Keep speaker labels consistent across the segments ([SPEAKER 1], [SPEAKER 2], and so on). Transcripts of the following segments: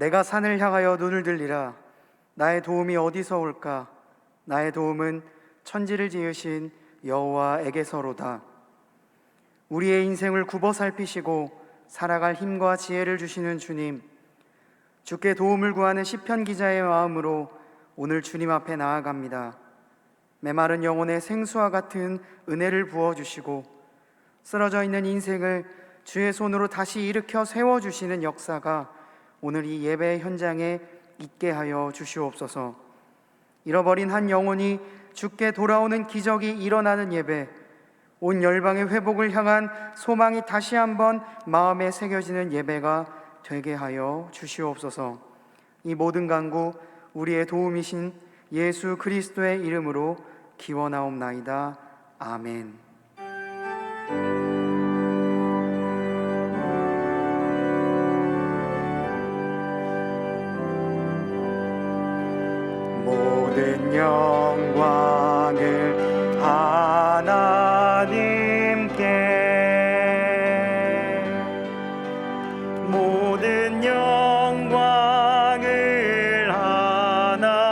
[SPEAKER 1] 내가 산을 향하여 눈을 들리라. 나의 도움이 어디서 올까? 나의 도움은 천지를 지으신 여호와에게서로다. 우리의 인생을 굽어 살피시고 살아갈 힘과 지혜를 주시는 주님, 주께 도움을 구하는 시편 기자의 마음으로 오늘 주님 앞에 나아갑니다. 메마른 영혼에 생수와 같은 은혜를 부어주시고 쓰러져 있는 인생을 주의 손으로 다시 일으켜 세워주시는 역사가 오늘 이 예배 현장에 있게 하여 주시옵소서. 잃어버린 한 영혼이 주께 돌아오는 기적이 일어나는 예배, 온 열방의 회복을 향한 소망이 다시 한번 마음에 새겨지는 예배가 되게 하여 주시옵소서. 이 모든 간구 우리의 도움이신 예수 그리스도의 이름으로 기원하옵나이다. 아멘. 모든 영광을 하나님께, 모든 영광을 하나님께,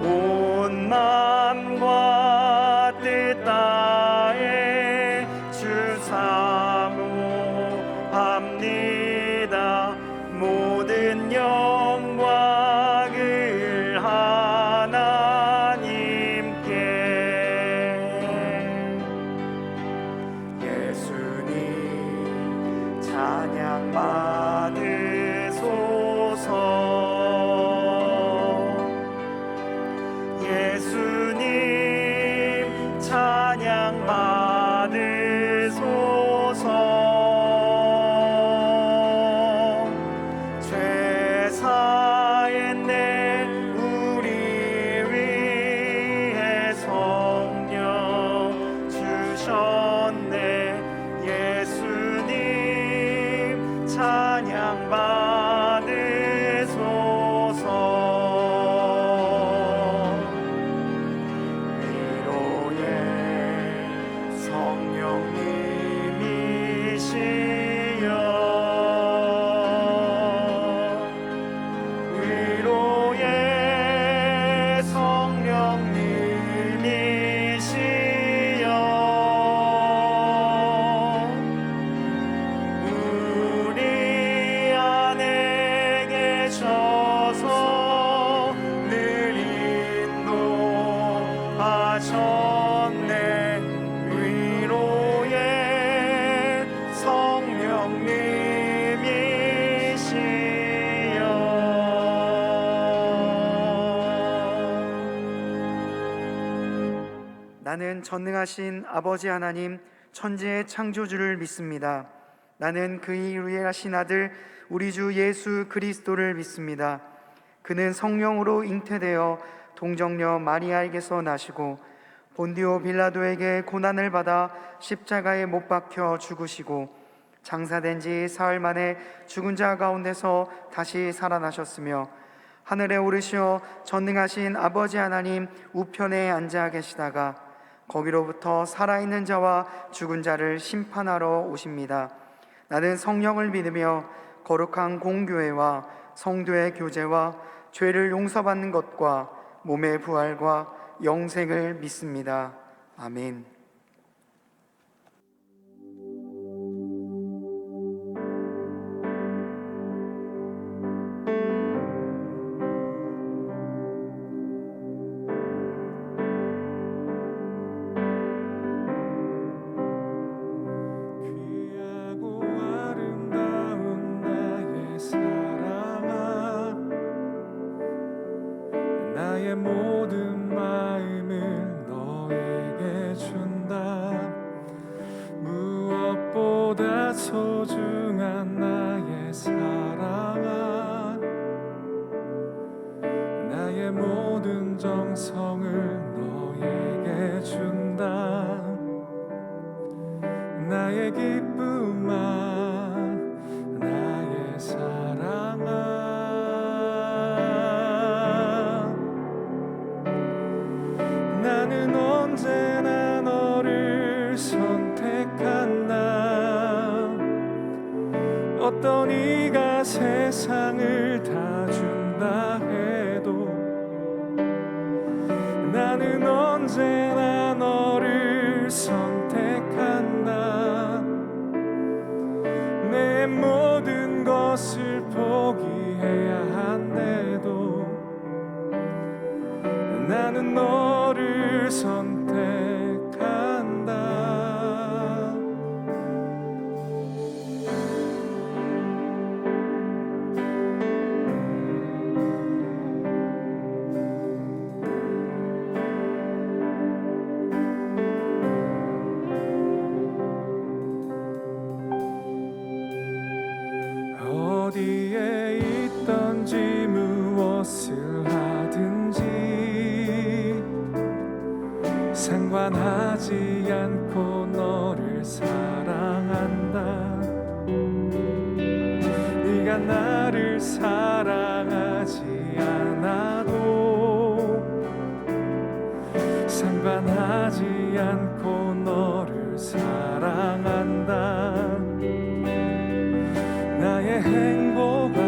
[SPEAKER 1] 온 마음과 뜻 다해 주 사모합니다. 모든 영광을 하나님께. 예수님 찬양 받으소서. 예수님 찬양 받으소서. 찬양 받으소서. 위로의 성령님이시여, 위로의 성령님이시여, 늘 인도하셨네. 위로의 성령님이시여. 나는 전능하신 아버지 하나님, 천지의 창조주를 믿습니다. 나는 그의 유일하신 아들 우리 주 예수 그리스도를 믿습니다. 그는 성령으로 잉태되어 동정녀 마리아에게서 나시고 본디오 빌라도에게 고난을 받아 십자가에 못 박혀 죽으시고 장사된 지 사흘 만에 죽은 자 가운데서 다시 살아나셨으며 하늘에 오르시어 전능하신 아버지 하나님 우편에 앉아 계시다가 거기로부터 살아있는 자와 죽은 자를 심판하러 오십니다. 나는 성령을 믿으며 거룩한 공교회와 성도의 교제와 죄를 용서받는 것과 몸의 부활과 영생을 믿습니다. 아멘.
[SPEAKER 2] 나의 모든 마음을 너에게 준다. 무엇보다 소중한 나의 사랑아, 나의 모든 정성을 너에게 준다. 나의 기쁨아, 나의 사랑아, 나는 언제나 너를 선택한다. 나는 언제나 너를 선택한다. 내 모든 것을 포기해야 한데도 나는 너를 선택한다. 어디에 있던지 무엇을 하든지 상관하지 않고 너를 사랑한다. 네가 나를 사랑하지 않아도 상관하지 않고 너를 사랑한다. 나의 행복아,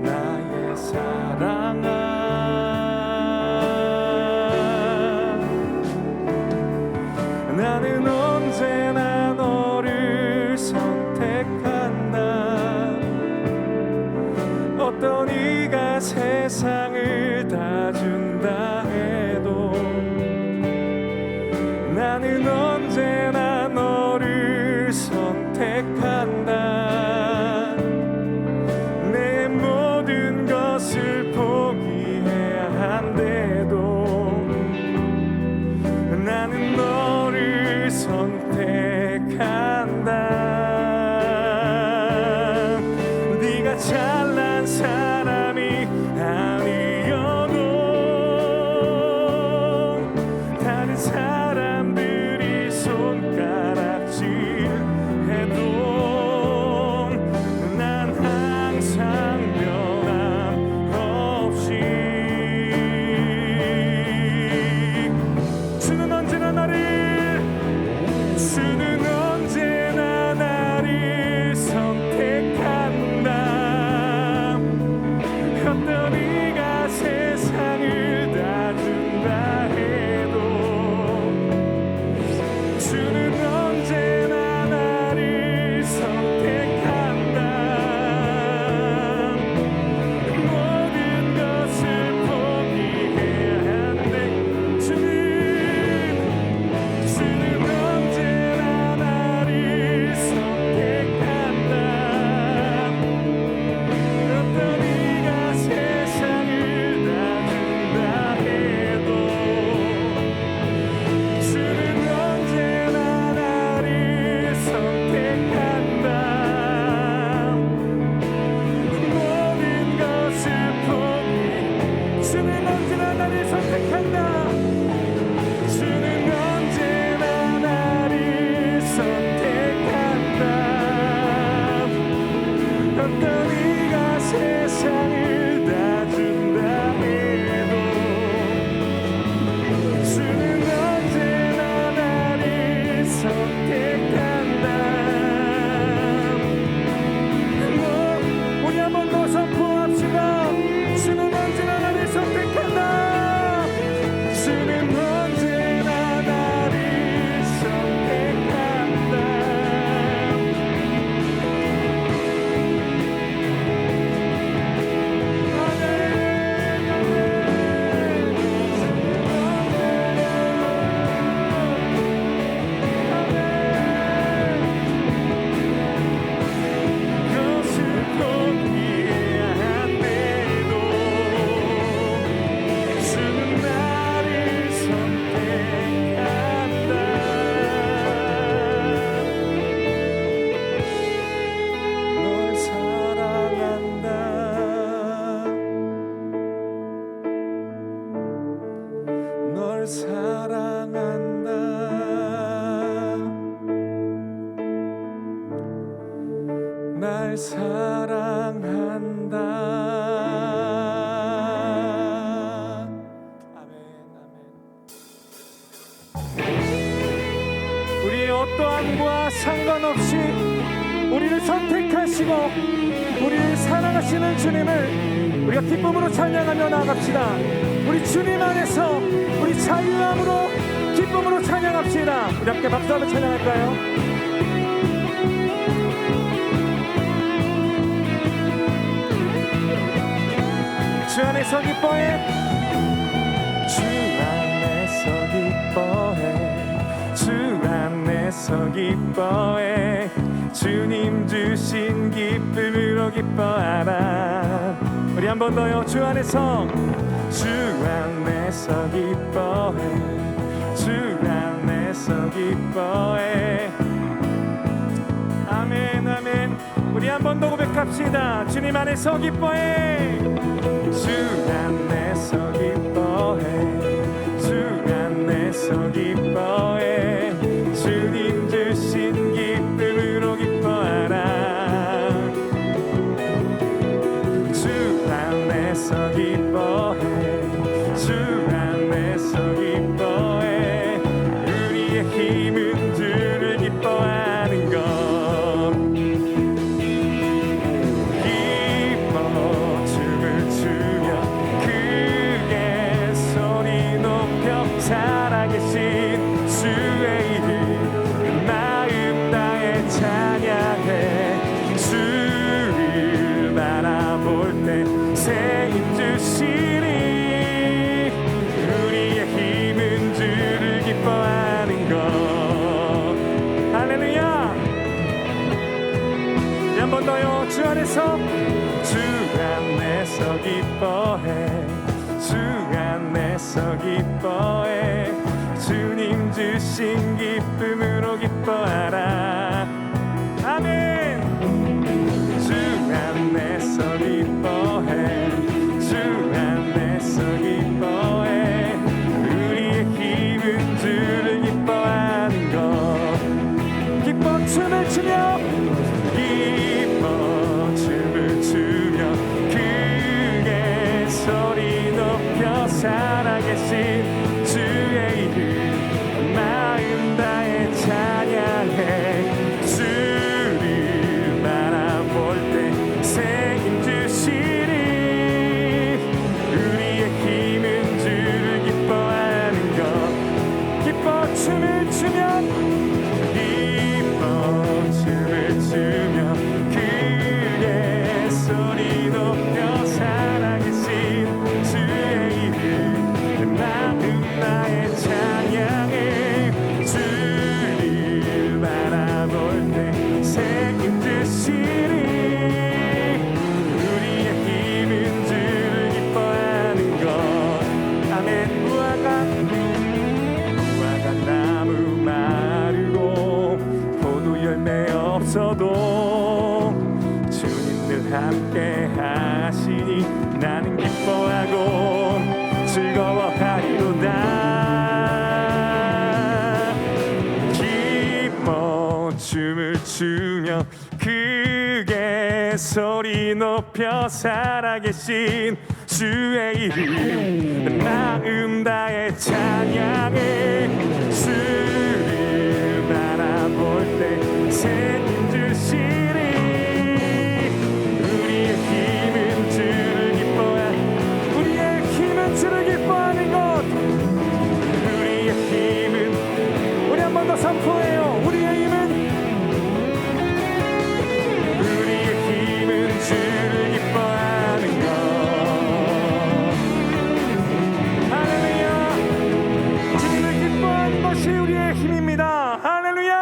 [SPEAKER 2] 나의 사랑아, 나는 언제나 너를 선택한다. 어떤 이가 세상을 다 준다 해도 나는 언제나 너를 선택한다. 내 모든 것을 포기해야 한데도 나는 너를 선택한다. 네가 잘난 사람이 아니어도 다른 사람들이 손가락질 해도 난 항상 변함없이 주는 언제나 나를 선택한다. 어떤 이가 세상을 다 준다 해도 주는 언제나 나를 선택한다. 모든 것을 포기해야 한대. 주는 언제나 나를 선택한다. 어떤 이가 세상을 다 준다 해도 주는 언제나 나를 선택한다. 모든 것을 포기 주는 언제나 나를 선택한다. 주는 언제나 나를 선택한다. 어떤 이가 세상을 다 준다 해도 주는 언제나 나를 선택한다. 우리 한번 더 선포합시다. 주는 언제나 나를 선택한다. 주는 언제나 나를 선택한다. 것을 포기해야 한데도 주는 나를 선택한다. 널 사랑한다. 널 사랑한다. 날 사랑한다. 아멘, 아멘. 우리의 어떠함과 상관없이 우리를 선택하시고 우리를 사랑하시는 주님을 우리가 기쁨으로 찬양하며 나아갑시다. 우리 주님 안에서 우리 자유함으로 기쁨으로 찬양합시다. 우리 함께 박수하며 찬양할까요? 주 안에서 기뻐해, 주 안에서 기뻐해, 주 안에서 기뻐해, 주님 주신 기쁨으로 기뻐하라. 우리 한 번 더요. 주 안에서, 주 안에서 기뻐해, 주 안에서 기뻐해. 아멘 아멘. 우리 한 번 더 고백합시다. 주님 안에서 기뻐해, 주 안에서 기뻐해, 주 안에서 기뻐해, 주님 주신 기쁨으로 기뻐하라. 주 안에서 기뻐해, 주 안에서 기뻐해, 우리의 힘은 주를 기뻐하는 것. 살아계신 주의 이름 마음 다해 찬양해. 주를 바라볼 때 새 힘 주시니 우리의 힘은 주를 기뻐하는 것. 할렐루야. 한 번 더요. 주 안에서, 주 안에서 기뻐해, 주 안에서 기뻐해, 주님 주신 기쁨으로 기뻐하라. 아멘. 주 안에서 기뻐해, 주 안에서 기뻐해, 우리의 힘은 주를 기뻐하는 것. 기뻐 춤을 추며, 기뻐 춤을 추며 크게 소리 높여 살아계신 주의 이름 마음 다해 찬양해. 주를 바라볼 때 새 힘 주시니 우리의 힘은 주를 기뻐하는 것. 기뻐 춤을 추며, 기뻐 춤을 추며 크게 소리 높여 살아계신 주의 이름 마음 나의 찬양해. 주를 바라볼 때 새 힘 주시니 우리의 힘은 주를 기뻐하는 것. 아멘. 무화과 나무 마르고 포도 열매 없어도 주님 늘 함께 하시니 나는 기뻐하고 즐거워하리로다. 기뻐 춤을 추며 크게 소리 높여 살아계신 주의 이름 마음 다해 찬양해. 주를 바라볼 때 새 힘 주시니 우리의 힘은 주를 기뻐하는, 우리의 힘은 주를 기뻐하는 것. 우리의 힘은, 우리 한 번 더 선포해요. 우리의 힘은, 우리의 힘은 주를 기뻐하는 것. 할렐루야. 주님을 기뻐하는 것이 우리의 힘입니다. 할렐루야.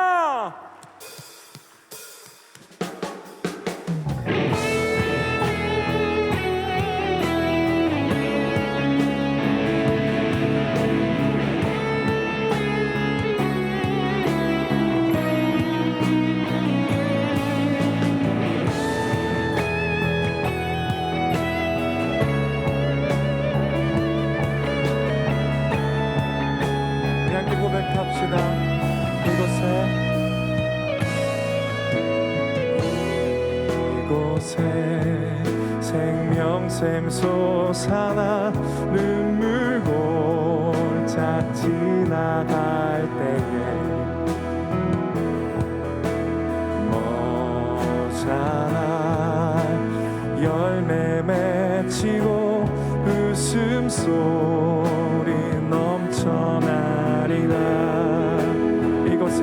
[SPEAKER 2] 함께 고백합시다. 이곳에 생명샘 솟아나 눈물 골짝 지나갈 때에 머잖아 열매 맺힌 웃음소리 넘쳐나리라. 이곳에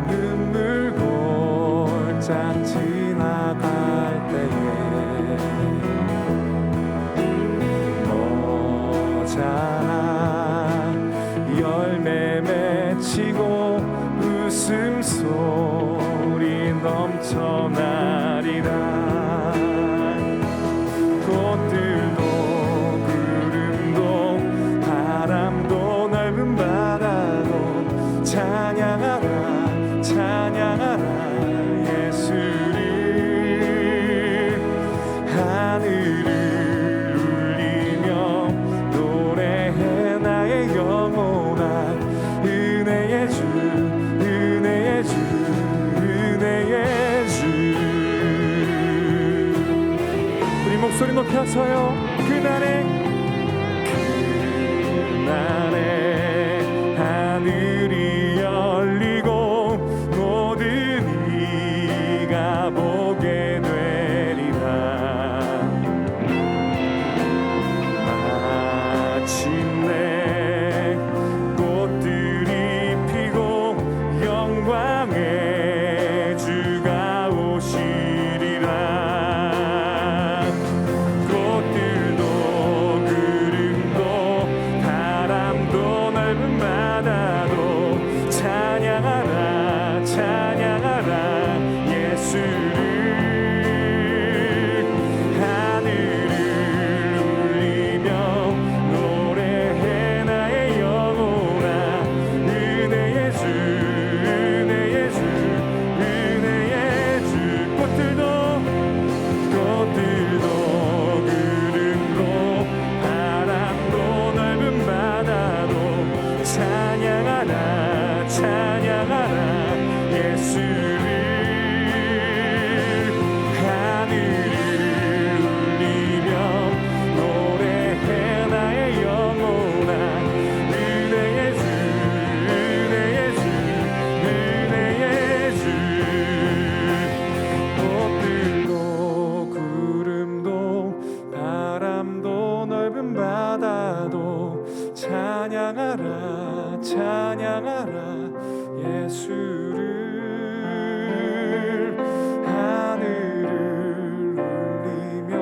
[SPEAKER 2] 눈물 골짝 지나갈 때에 너잖아 열매 맺히고 웃음소리 넘쳐나리라. 꽃들도 구름도 바람도 넓은 바다도 찬양하라 찬양하라 예수를. 하늘을 울리며 노래해 나의 영혼아. 은혜의 주 은혜의 주 은혜의 주. 우리 목소리 높여서요. 그날에 하늘이 열리고 모든 이가 보게 되리라. 마침내 꽃들이 피고 영광의 주가 오시리라. 꽃들도 구름도 바람도 넓은 바다도 찬양하라 찬양하라 예수를. 하늘을 울리며 노래해 나의 영혼아. 은혜의 주 은혜의 주 은혜의 주. 꽃들도 구름도 바람도 넓은 바다도 찬양하라 찬양하라 예수를. 하늘을 울리며 노래해 나의 영혼아. 은혜의 주 은혜의 주 은혜의 주. 꽃들도 구름도 바람도 넓은 바다도 찬양하라 찬양하라 예수를. 하늘을 울리며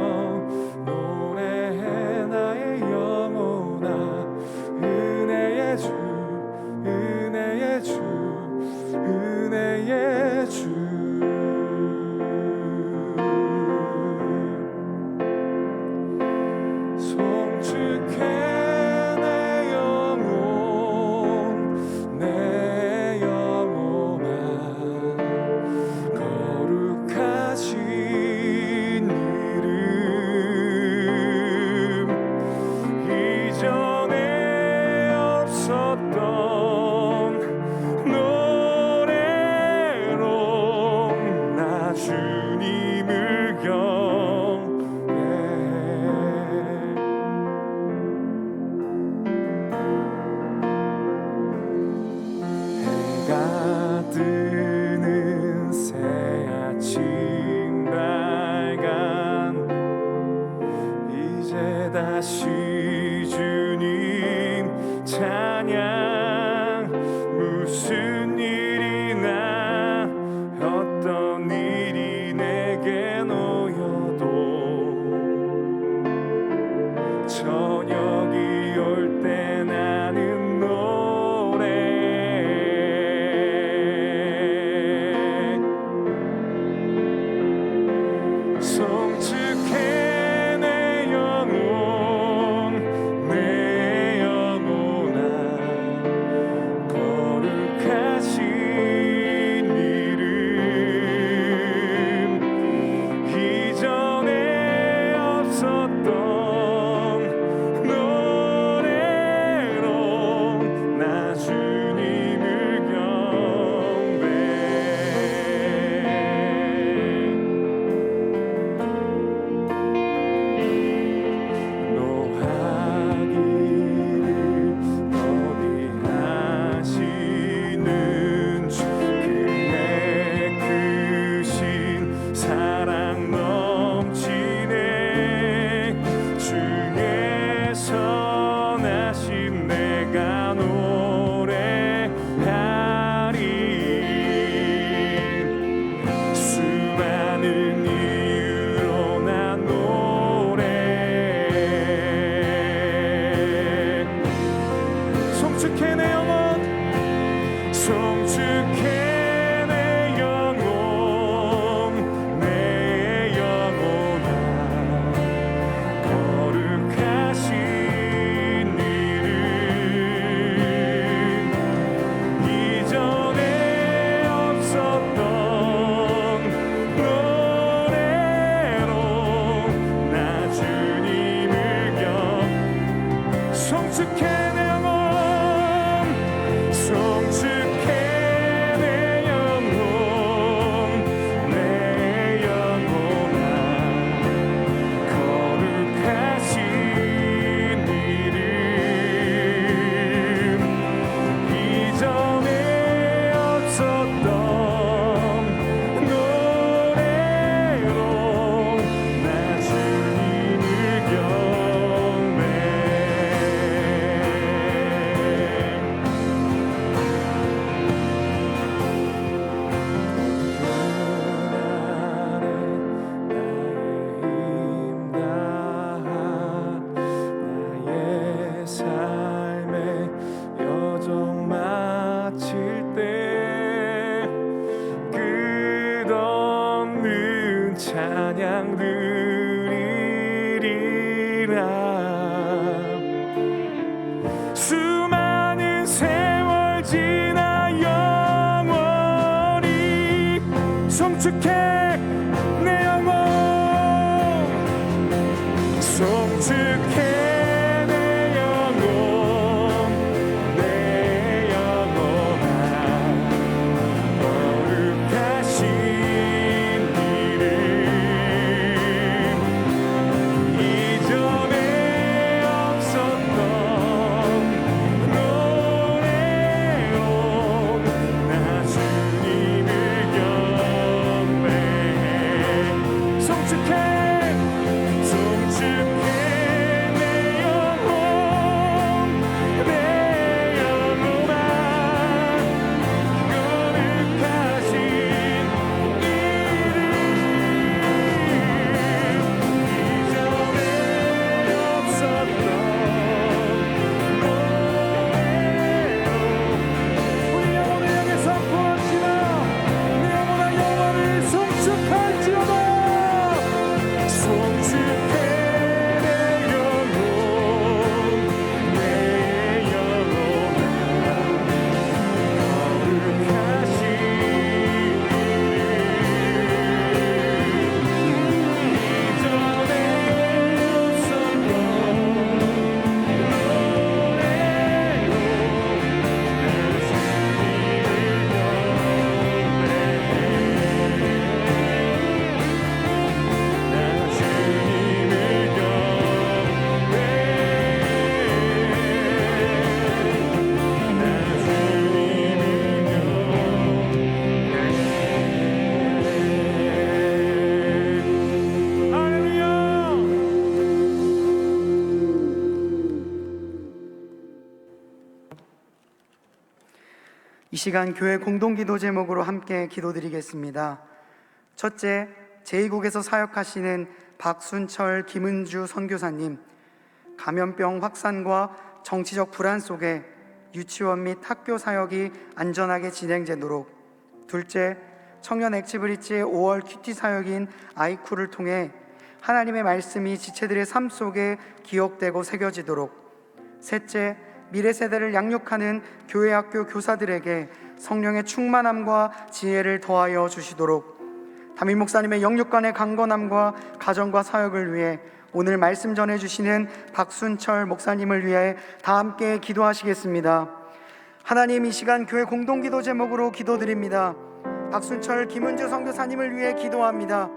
[SPEAKER 2] 노래해 나의 영혼아. 은혜의 주 은혜의 주 은혜의 주. 송축해 내 영혼 내 영혼아. 거룩하신 이름 이전에 없었던 노래로 송축해 내 영혼 송축해 내 영혼 내 영혼아 거룩하신 이름 이전에 없었던 노래로 나 주님을 경배해 송축해 송축해 내 영혼 내 영혼아 거룩하신 이름 이전에 없었던 노래로 우리 영혼을 향해 선포합시다. 내 영혼아 영원을 송축할지어다. 송축해 내 영혼 내 영혼아 거룩하신 이전에 없었던
[SPEAKER 1] 이 시간 교회 공동기도 제목으로 함께 기도드리겠습니다. 첫째, 제2국에서 사역하시는 박순철, 김은주 선교사님, 감염병 확산과 정치적 불안 속에 유치원 및 학교 사역이 안전하게 진행되도록. 둘째, 청년 액티브리지의 5월 큐티 사역인 아이쿠를 통해 하나님의 말씀이 지체들의 삶 속에 기억되고 새겨지도록. 셋째, 미래 세대를 양육하는 교회 학교 교사들에게 성령의 충만함과 지혜를 더하여 주시도록. 담임 목사님의 영육간의 강건함과 가정과 사역을 위해 오늘 말씀 전해주시는 박순철 목사님을 위해 다 함께 기도하시겠습니다. 하나님, 이 시간 교회 공동기도 제목으로 기도드립니다. 박순철, 김은주 선교사님을 위해 기도합니다.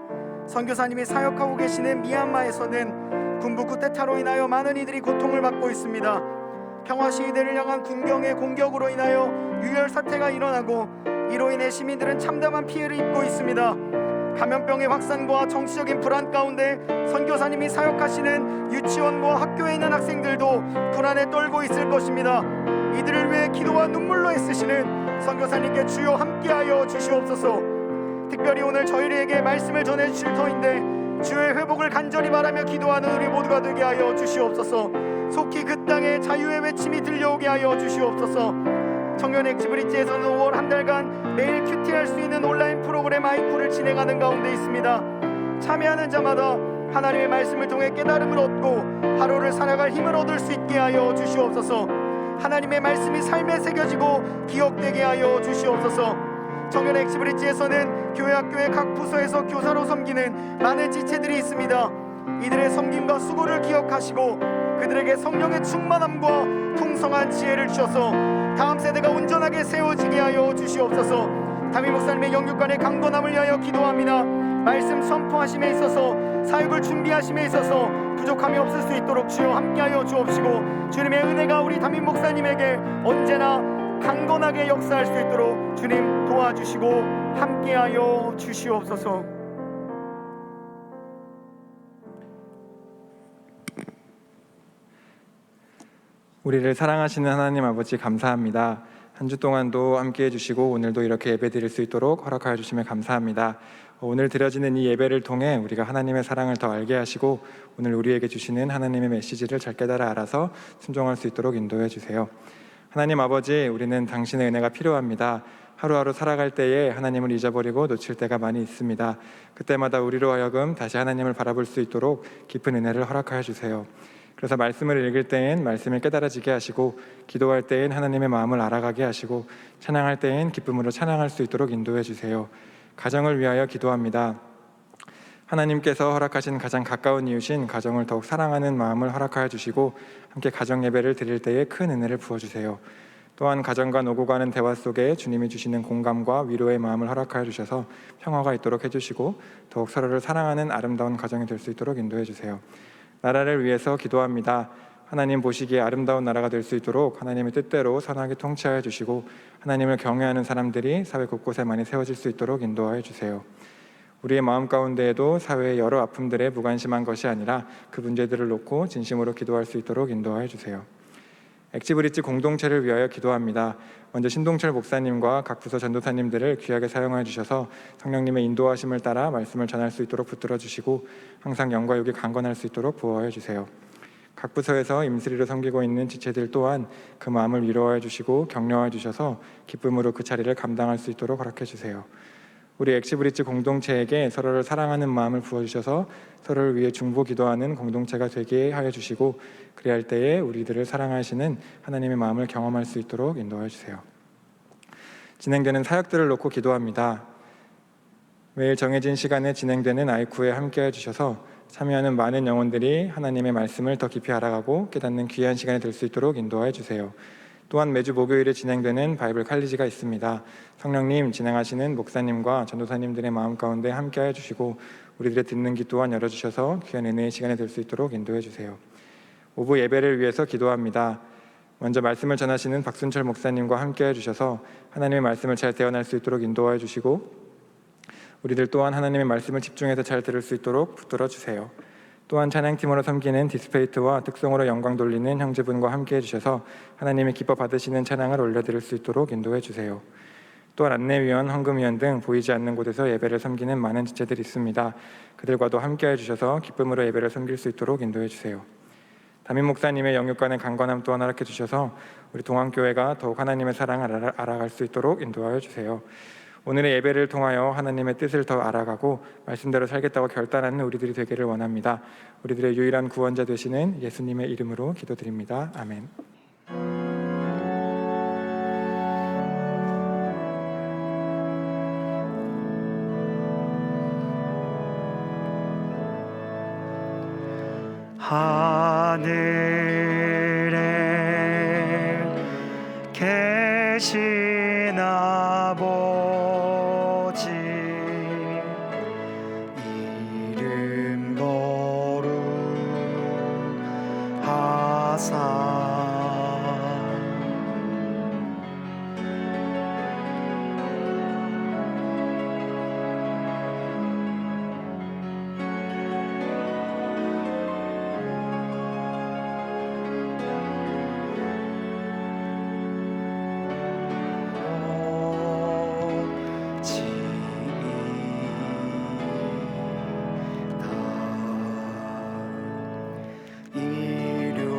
[SPEAKER 1] 선교사님이 사역하고 계시는 미얀마에서는 군부 쿠데타로 인하여 많은 이들이 고통을 받고 있습니다. 평화 시위대를 향한 군경의 공격으로 인하여 유혈 사태가 일어나고 이로 인해 시민들은 참담한 피해를 입고 있습니다. 감염병의 확산과 정치적인 불안 가운데 선교사님이 사역하시는 유치원과 학교에 있는 학생들도 불안에 떨고 있을 것입니다. 이들을 위해 기도와 눈물로 애쓰시는 선교사님께 주여 함께하여 주시옵소서. 특별히 오늘 저희에게 말씀을 전해주실 터인데 주의 회복을 간절히 바라며 기도하는 우리 모두가 되게 하여 주시옵소서. 속히 그 땅에 자유의 외침이 들려오게 하여 주시옵소서. 청년 액티브리지에서는 5월 한 달간 매일 큐티할 수 있는 온라인 프로그램 아이쿠를 진행하는 가운데 있습니다. 참여하는 자마다 하나님의 말씀을 통해 깨달음을 얻고 하루를 살아갈 힘을 얻을 수 있게 하여 주시옵소서. 하나님의 말씀이 삶에 새겨지고 기억되게 하여 주시옵소서. 청년 액티브리지에서는 교회 학교의 각 부서에서 교사로 섬기는 많은 지체들이 있습니다. 이들의 섬김과 수고를 기억하시고 그들에게 성령의 충만함과 풍성한 지혜를 주셔서 다음 세대가 온전하게 세워지게 하여 주시옵소서. 담임 목사님의 영육간의 강건함을 위하여 기도합니다. 말씀 선포하심에 있어서 사역을 준비하심에 있어서 부족함이 없을 수 있도록 주여 함께하여 주옵시고 주님의 은혜가 우리 담임 목사님에게 언제나 강건하게 역사할 수 있도록 주님 도와주시고 함께하여 주시옵소서.
[SPEAKER 3] 우리를 사랑하시는 하나님 아버지 감사합니다. 한 주 동안도 함께해 주시고 오늘도 이렇게 예배 드릴 수 있도록 허락하여 주시면 감사합니다. 오늘 드려지는 이 예배를 통해 우리가 하나님의 사랑을 더 알게 하시고 오늘 우리에게 주시는 하나님의 메시지를 잘 깨달아 알아서 순종할 수 있도록 인도해 주세요. 하나님 아버지, 우리는 당신의 은혜가 필요합니다. 하루하루 살아갈 때에 하나님을 잊어버리고 놓칠 때가 많이 있습니다. 그때마다 우리로 하여금 다시 하나님을 바라볼 수 있도록 깊은 은혜를 허락하여 주세요. 그래서 말씀을 읽을 때엔 말씀을 깨달아지게 하시고 기도할 때엔 하나님의 마음을 알아가게 하시고 찬양할 때엔 기쁨으로 찬양할 수 있도록 인도해 주세요. 가정을 위하여 기도합니다. 하나님께서 허락하신 가장 가까운 이웃인 가정을 더욱 사랑하는 마음을 허락하여 주시고 함께 가정 예배를 드릴 때에 큰 은혜를 부어주세요. 또한 가정과 오고 가는 대화 속에 주님이 주시는 공감과 위로의 마음을 허락하여 주셔서 평화가 있도록 해주시고 더욱 서로를 사랑하는 아름다운 가정이 될 수 있도록 인도해 주세요. 나라를 위해서 기도합니다. 하나님 보시기에 아름다운 나라가 될 수 있도록 하나님의 뜻대로 선하게 통치하여 주시고 하나님을 경외하는 사람들이 사회 곳곳에 많이 세워질 수 있도록 인도하여 주세요. 우리의 마음 가운데에도 사회의 여러 아픔들에 무관심한 것이 아니라 그 문제들을 놓고 진심으로 기도할 수 있도록 인도하여 주세요. 엑지브릿지 공동체를 위하여 기도합니다. 먼저 신동철 목사님과 각 부서 전도사님들을 귀하게 사용하여 주셔서 성령님의 인도하심을 따라 말씀을 전할 수 있도록 붙들어 주시고 항상 영과 육이 강건할 수 있도록 보호하여 주세요. 각 부서에서 임스리로 섬기고 있는 지체들 또한 그 마음을 위로하여 주시고 격려하여 주셔서 기쁨으로 그 자리를 감당할 수 있도록 허락해 주세요. 우리 엑시브릿지 공동체에게 서로를 사랑하는 마음을 부어주셔서 서로를 위해 중보 기도하는 공동체가 되게 하여 주시고 그리할 때에 우리들을 사랑하시는 하나님의 마음을 경험할 수 있도록 인도하여 주세요. 진행되는 사역들을 놓고 기도합니다. 매일 정해진 시간에 진행되는 아이쿠에 함께해 주셔서 참여하는 많은 영혼들이 하나님의 말씀을 더 깊이 알아가고 깨닫는 귀한 시간이 될 수 있도록 인도하여 주세요. 또한 매주 목요일에 진행되는 바이블 칼리지가 있습니다. 성령님 진행하시는 목사님과 전도사님들의 마음 가운데 함께해 주시고 우리들의 듣는 귀 또한 열어주셔서 귀한 은혜의 시간이 될 수 있도록 인도해 주세요. 오후 예배를 위해서 기도합니다. 먼저 말씀을 전하시는 박순철 목사님과 함께해 주셔서 하나님의 말씀을 잘 대언할 수 있도록 인도해 주시고 우리들 또한 하나님의 말씀을 집중해서 잘 들을 수 있도록 붙들어 주세요. 또한 찬양팀으로 섬기는 디스페이트와 특성으로 영광 돌리는 형제분과 함께해 주셔서 하나님의 기뻐 받으시는 찬양을 올려드릴 수 있도록 인도해 주세요. 또한 안내위원, 헌금위원 등 보이지 않는 곳에서 예배를 섬기는 많은 지체들이 있습니다. 그들과도 함께해 주셔서 기쁨으로 예배를 섬길 수 있도록 인도해 주세요. 담임 목사님의 영육간의 강건함 또한 허락해 주셔서 우리 동안교회가 더욱 하나님의 사랑을 알아갈 수 있도록 인도하여 주세요. 오늘의 예배를 통하여 하나님의 뜻을 더 알아가고 말씀대로 살겠다고 결단하는 우리들이 되기를 원합니다. 우리들의 유일한 구원자 되시는 예수님의 이름으로 기도드립니다. 아멘.
[SPEAKER 1] 하늘에 계신 아버지 이름 거룩하사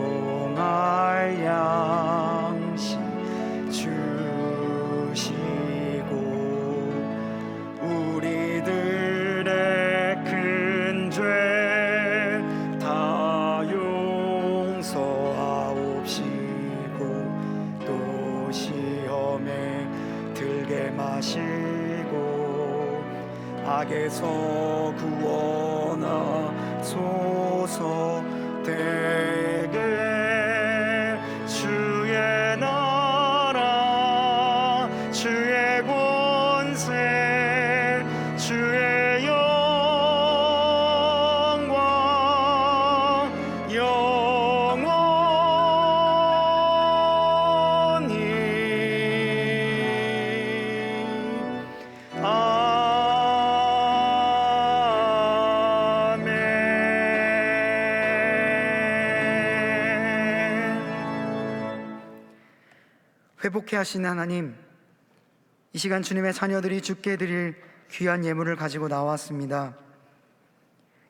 [SPEAKER 1] 일용할 양식 주시고 우리들의 큰 죄 다 용서하옵시고 또 시험에 들게 마시고 악에서 구원하소서. 되게 주의 나라 주의 권세 주의 영광 영원히 회복케 하신 하나님, 이 시간 주님의 자녀들이 주께 드릴 귀한 예물을 가지고 나왔습니다.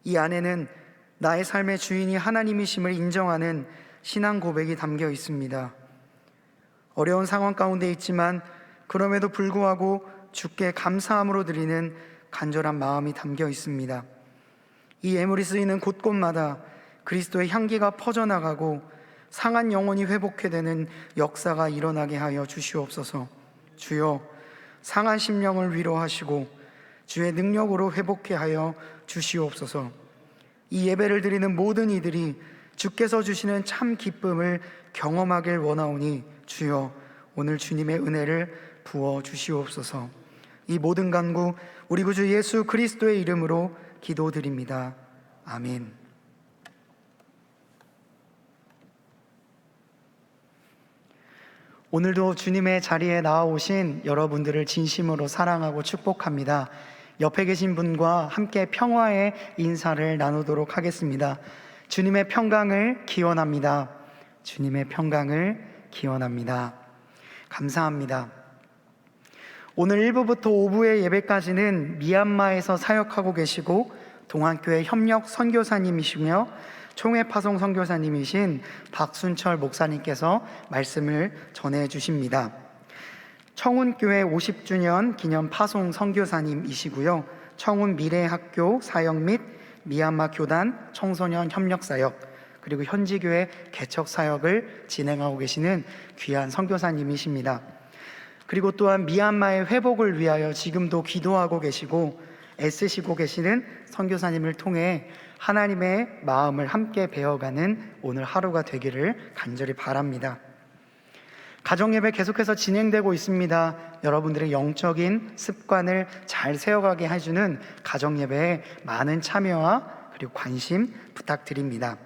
[SPEAKER 1] 이 안에는 나의 삶의 주인이 하나님이심을 인정하는 신앙 고백이 담겨 있습니다. 어려운 상황 가운데 있지만 그럼에도 불구하고 주께 감사함으로 드리는 간절한 마음이 담겨 있습니다. 이 예물이 쓰이는 곳곳마다 그리스도의 향기가 퍼져나가고 상한 영혼이 회복해 되는 역사가 일어나게 하여 주시옵소서. 주여, 상한 심령을 위로하시고 주의 능력으로 회복케 하여 주시옵소서. 이 예배를 드리는 모든 이들이 주께서 주시는 참 기쁨을 경험하길 원하오니 주여 오늘 주님의 은혜를 부어 주시옵소서. 이 모든 간구 우리 구주 예수 그리스도의 이름으로 기도드립니다. 아멘. 오늘도 주님의 자리에 나와오신 여러분들을 진심으로 사랑하고 축복합니다. 옆에 계신 분과 함께 평화의 인사를 나누도록 하겠습니다. 주님의 평강을 기원합니다. 주님의 평강을 기원합니다. 감사합니다. 오늘 1부부터 5부의 예배까지는 미얀마에서 사역하고 계시고 동안교회 협력 선교사님이시며 총회 파송 선교사님이신 박순철 목사님께서 말씀을 전해 주십니다. 청운교회 50주년 기념 파송 선교사님이시고요. 청운 미래학교 사역 및 미얀마 교단 청소년 협력 사역, 그리고 현지교회 개척 사역을 진행하고 계시는 귀한 선교사님이십니다. 그리고 또한 미얀마의 회복을 위하여 지금도 기도하고 계시고 애쓰시고 계시는 선교사님을 통해 하나님의 마음을 함께 배워가는 오늘 하루가 되기를 간절히 바랍니다. 가정예배 계속해서 진행되고 있습니다. 여러분들의 영적인 습관을 잘 세워가게 해주는 가정예배에 많은 참여와 그리고 관심 부탁드립니다.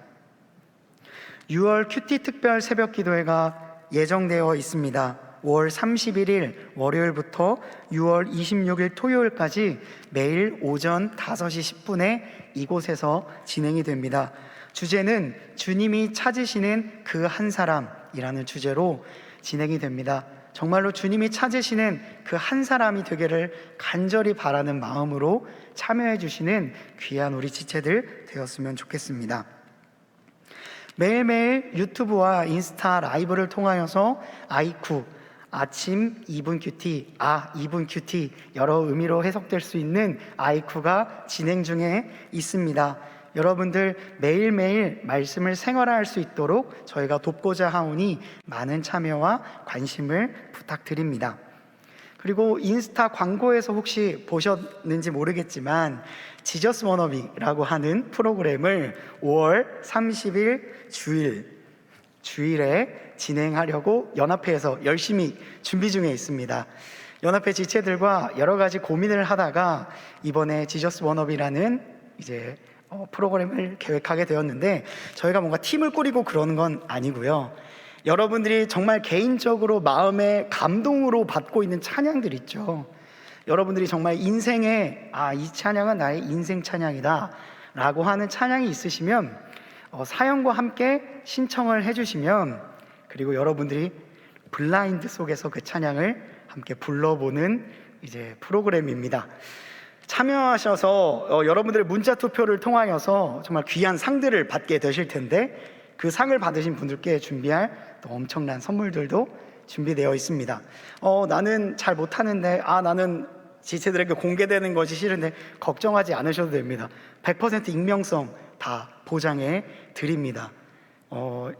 [SPEAKER 1] 6월 큐티 특별 새벽 기도회가 예정되어 있습니다. 5월 31일 월요일부터 6월 26일 토요일까지 매일 오전 5시 10분에 이곳에서 진행이 됩니다. 주제는 주님이 찾으시는 그 한 사람이라는 주제로 진행이 됩니다. 정말로 주님이 찾으시는 그 한 사람이 되기를 간절히 바라는 마음으로 참여해 주시는 귀한 우리 지체들 되었으면 좋겠습니다. 매일매일 유튜브와 인스타 라이브를 통하여서 아이쿠, 아침 2분 큐티, 2분 큐티 여러 의미로 해석될 수 있는 아이쿠가 진행 중에 있습니다. 여러분들 매일매일 말씀을 생활할 수 있도록 저희가 돕고자 하오니 많은 참여와 관심을 부탁드립니다. 그리고 인스타 광고에서 혹시 보셨는지 모르겠지만 지저스 워너비라고 하는 프로그램을 5월 30일 주일에 진행하려고 연합회에서 열심히 준비 중에 있습니다. 연합회 지체들과 여러 가지 고민을 하다가 이번에 지저스 워너비라는 프로그램을 계획하게 되었는데, 저희가 뭔가 팀을 꾸리고 그러는 건 아니고요. 여러분들이 정말 개인적으로 마음의 감동으로 받고 있는 찬양들 있죠. 여러분들이 정말 인생에 이 찬양은 나의 인생 찬양이다 라고 하는 찬양이 있으시면 사연과 함께 신청을 해주시면, 그리고 여러분들이 블라인드 속에서 그 찬양을 함께 불러보는 프로그램입니다. 참여하셔서 여러분들의 문자 투표를 통하여서 정말 귀한 상들을 받게 되실 텐데, 그 상을 받으신 분들께 준비할 또 엄청난 선물들도 준비되어 있습니다. 나는 잘 못하는데 나는 지체들에게 공개되는 것이 싫은데 걱정하지 않으셔도 됩니다. 100% 익명성 다 보장해 드립니다.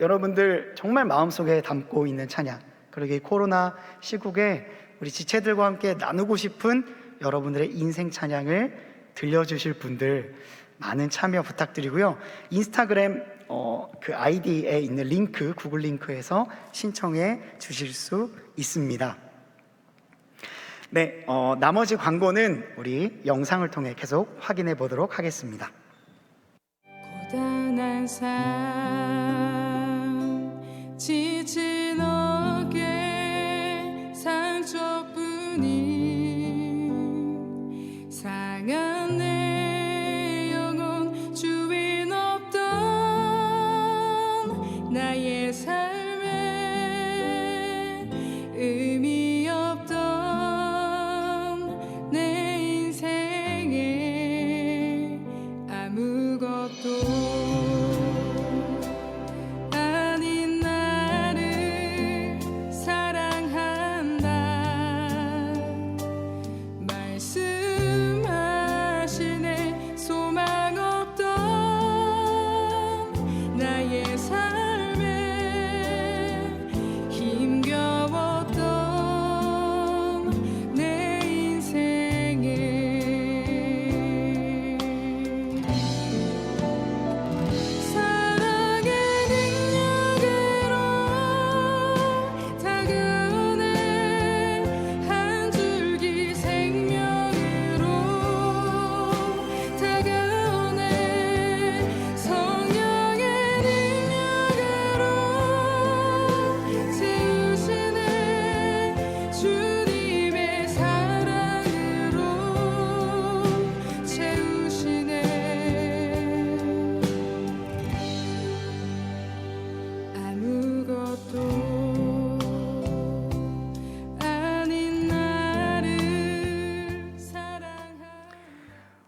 [SPEAKER 1] 여러분들 정말 마음속에 담고 있는 찬양, 그리고 이 코로나 시국에 우리 지체들과 함께 나누고 싶은 여러분들의 인생 찬양을 들려주실 분들 많은 참여 부탁드리고요. 인스타그램 그 아이디에 있는 링크, 구글 링크에서 신청해 주실 수 있습니다. 네, 나머지 광고는 우리 영상을 통해 계속 확인해 보도록 하겠습니다.
[SPEAKER 4] 고단한 삶 지친 어깨 상처뿐인 상한 내 영혼 주인 없던 나의 삶에 의미 없던 내 인생에 아무것도 아닌 나를 사랑한다 말씀하시고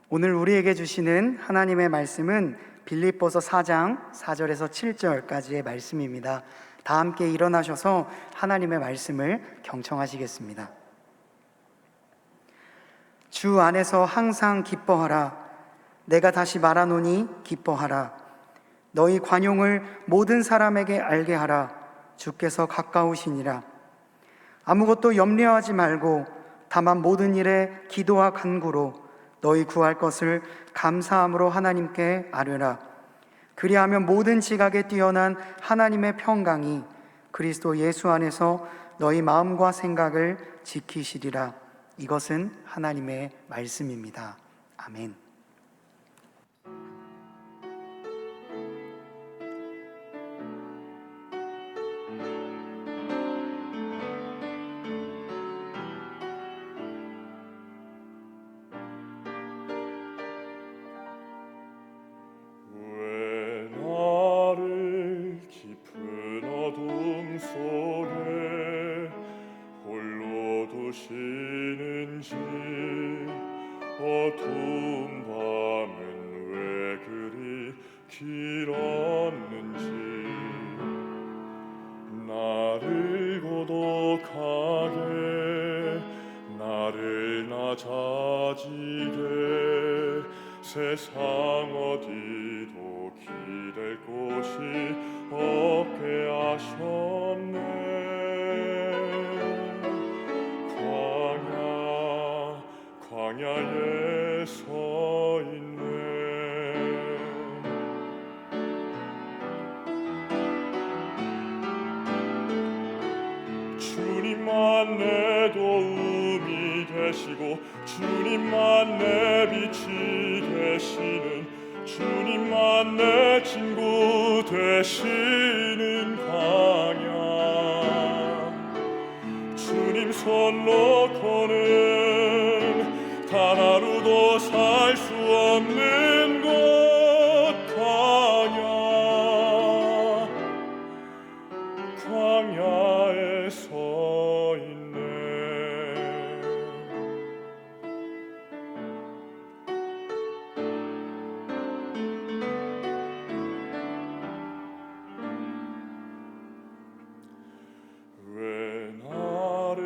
[SPEAKER 1] 오늘 우리에게 주시는 하나님의 말씀은 빌립보서 4장 4절에서 7절까지의 말씀입니다. 다 함께 일어나셔서 하나님의 말씀을 경청하시겠습니다. 주 안에서 항상 기뻐하라. 내가 다시 말하노니 기뻐하라. 너희 관용을 모든 사람에게 알게 하라. 주께서 가까우시니라. 아무것도 염려하지 말고 다만 모든 일에 기도와 간구로 너희 구할 것을 감사함으로 하나님께 아뢰라. 그리하면 모든 지각에 뛰어난 하나님의 평강이 그리스도 예수 안에서 너희 마음과 생각을 지키시리라. 이것은 하나님의 말씀입니다. 아멘.
[SPEAKER 2] 왜 나를 깊은 어둠 속에 홀로 두시는지, 어두운 밤은 왜 그리 길었는지, 나를 고독하게 나를 낮아지게 세상 어디도 기댈 곳이 없게 하셨네. 광야에 서 있네. 주님만 내 도움이 되시고 주님만 내 빛이 되시는, 주님만 내 친구 되시는 광야. 주님 손 놓고는 단 하루도 살 수 없는 곳 광야에 서 있네. 왜 나를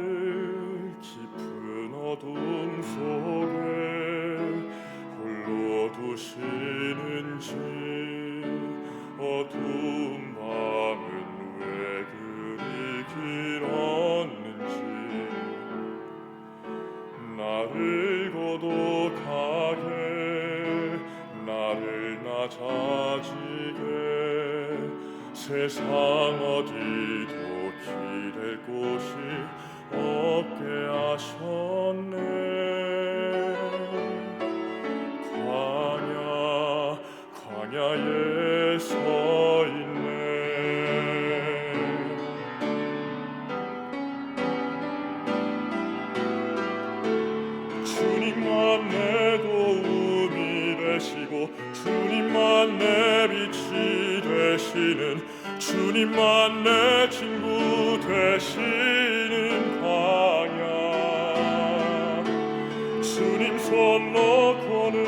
[SPEAKER 2] 깊은 어둠 속에 홀로 두시는지, 어두운 밤은 왜 그리 길었는지, 나를 고독하게 나를 낮아지게 세상 어디도 기댈 곳이 없게 하셨네. 광야에 서 있네. 주님만 내 도움이 되시고 주님만 내 빛이 되시는, 주님만 내 친구 되시는 광야. 주님 손 놓고는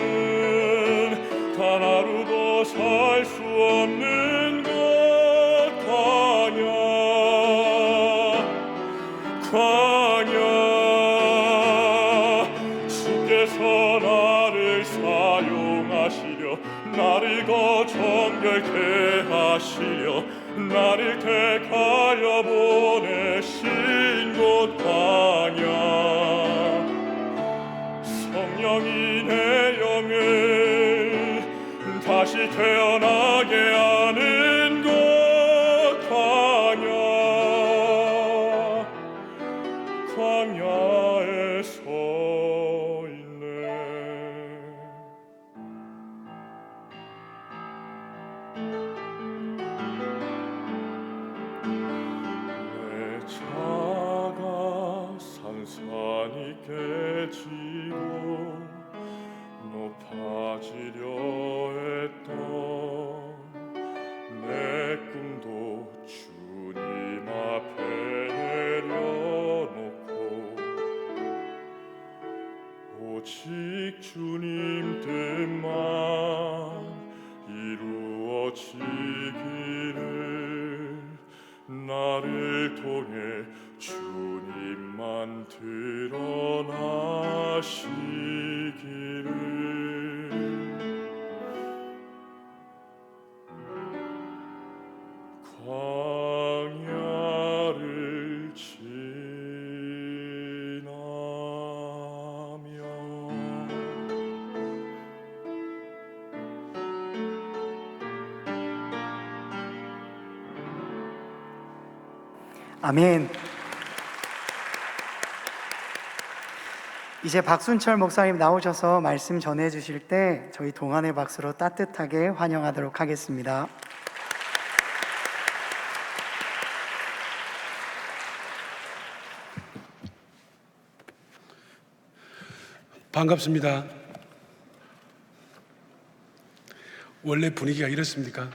[SPEAKER 2] 단 하루도 살 수 없는 곳 광야. 주께서 나를 사용하시려 나를 더 정결케 하시려 나를 택하여 보내신 곳 광야. 성령이 내 영을 다시 태어나게 하는 곳 광야에 서 있네. 내 차가 산산이 깨지고 높아지려 했던 주님 뜻만 이루어지기를 나를 통해 주님만 드러나시기를 광야를 지나며
[SPEAKER 1] 아멘. 이제 박순철 목사님 나오셔서 말씀 전해 주실 때 저희 동안의 박수로 따뜻하게 환영하도록 하겠습니다.
[SPEAKER 5] 반갑습니다. 원래 분위기가 이렇습니까?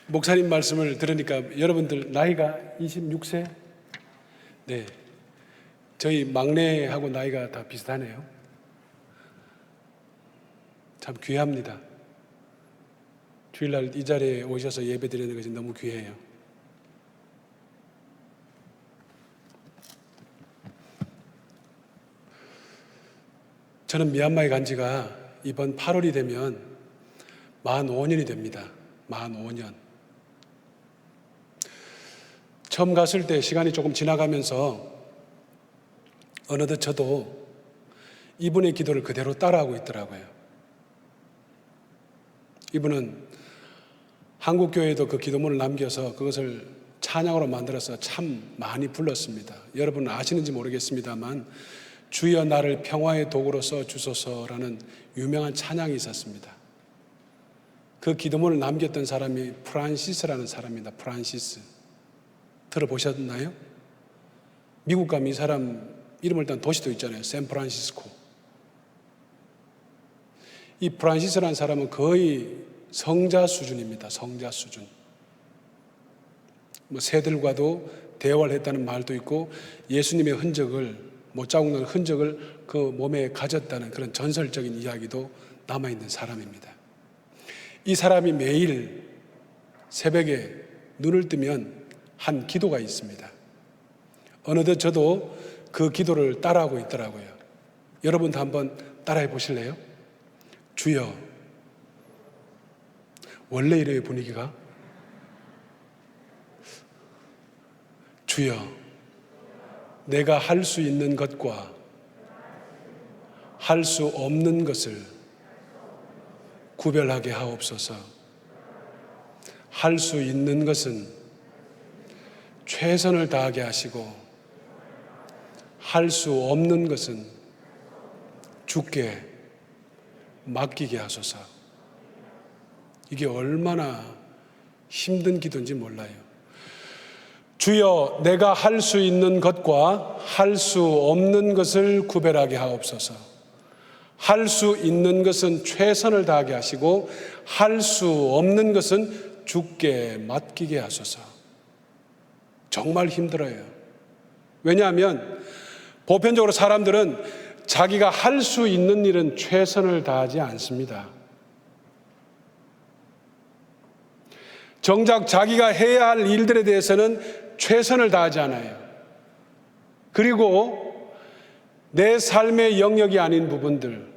[SPEAKER 5] 목사님 말씀을 들으니까 여러분들 나이가 26세? 네. 저희 막내하고 나이가 다 비슷하네요. 참 귀합니다. 주일날 이 자리에 오셔서 예배 드리는 것이 너무 귀해요. 저는 미얀마에 간 지가 이번 8월이 되면 45년이 됩니다. 45년. 처음 갔을 때 시간이 조금 지나가면서 어느덧 저도 이분의 기도를 그대로 따라하고 있더라고요. 이분은 한국 교회에도 그 기도문을 남겨서 그것을 찬양으로 만들어서 참 많이 불렀습니다. 여러분 아시는지 모르겠습니다만 주여 나를 평화의 도구로 써주소서라는 유명한 찬양이 있었습니다. 그 기도문을 남겼던 사람이 프란시스라는 사람입니다. 프란시스. 들어보셨나요? 미국 가면 이 사람 이름을 딴 도시도 있잖아요. 샌프란시스코. 이 프란시스라는 사람은 거의 성자 수준입니다. 성자 수준. 새들과도 대화를 했다는 말도 있고 예수님의 흔적을 못자국난 흔적을 그 몸에 가졌다는 그런 전설적인 이야기도 남아있는 사람입니다. 이 사람이 매일 새벽에 눈을 뜨면 한 기도가 있습니다. 어느덧 저도 그 기도를 따라하고 있더라고요. 여러분도 한번 따라해 보실래요? 주여. 원래 이래요, 분위기가. 주여. 내가 할 수 있는 것과 할 수 없는 것을 구별하게 하옵소서. 할 수 있는 것은 최선을 다하게 하시고 할 수 없는 것은 주께 맡기게 하소서. 이게 얼마나 힘든 기도인지 몰라요. 주여, 내가 할 수 있는 것과 할 수 없는 것을 구별하게 하옵소서. 할 수 있는 것은 최선을 다하게 하시고 할 수 없는 것은 주께 맡기게 하소서. 정말 힘들어요. 왜냐하면 보편적으로 사람들은 자기가 할 수 있는 일은 최선을 다하지 않습니다. 정작 자기가 해야 할 일들에 대해서는 최선을 다하지 않아요. 그리고 내 삶의 영역이 아닌 부분들,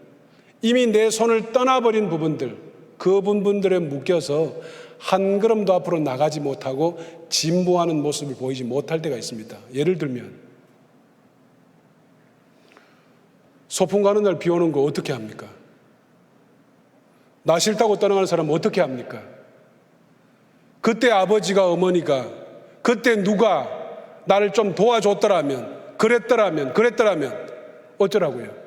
[SPEAKER 5] 이미 내 손을 떠나버린 부분들, 그 부분들에 묶여서 한 걸음도 앞으로 나가지 못하고 진보하는 모습을 보이지 못할 때가 있습니다. 예를 들면 소풍 가는 날 비 오는 거 어떻게 합니까? 나 싫다고 떠나가는 사람 어떻게 합니까? 그때 아버지가 어머니가 그때 누가 나를 좀 도와줬더라면 그랬더라면 어쩌라고요?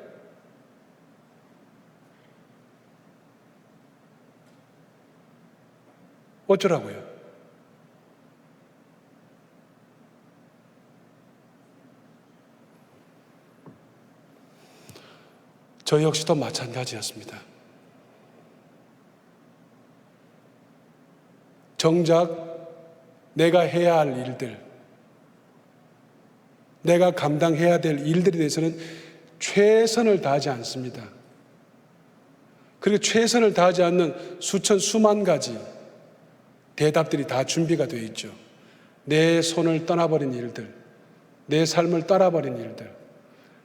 [SPEAKER 5] 어쩌라고요? 저 역시도 마찬가지였습니다. 정작 내가 해야 할 일들, 내가 감당해야 될 일들에 대해서는 최선을 다하지 않습니다. 그리고 최선을 다하지 않는 수만 가지 대답들이 다 준비가 되어 있죠. 내 손을 떠나버린 일들, 내 삶을 떠나버린 일들,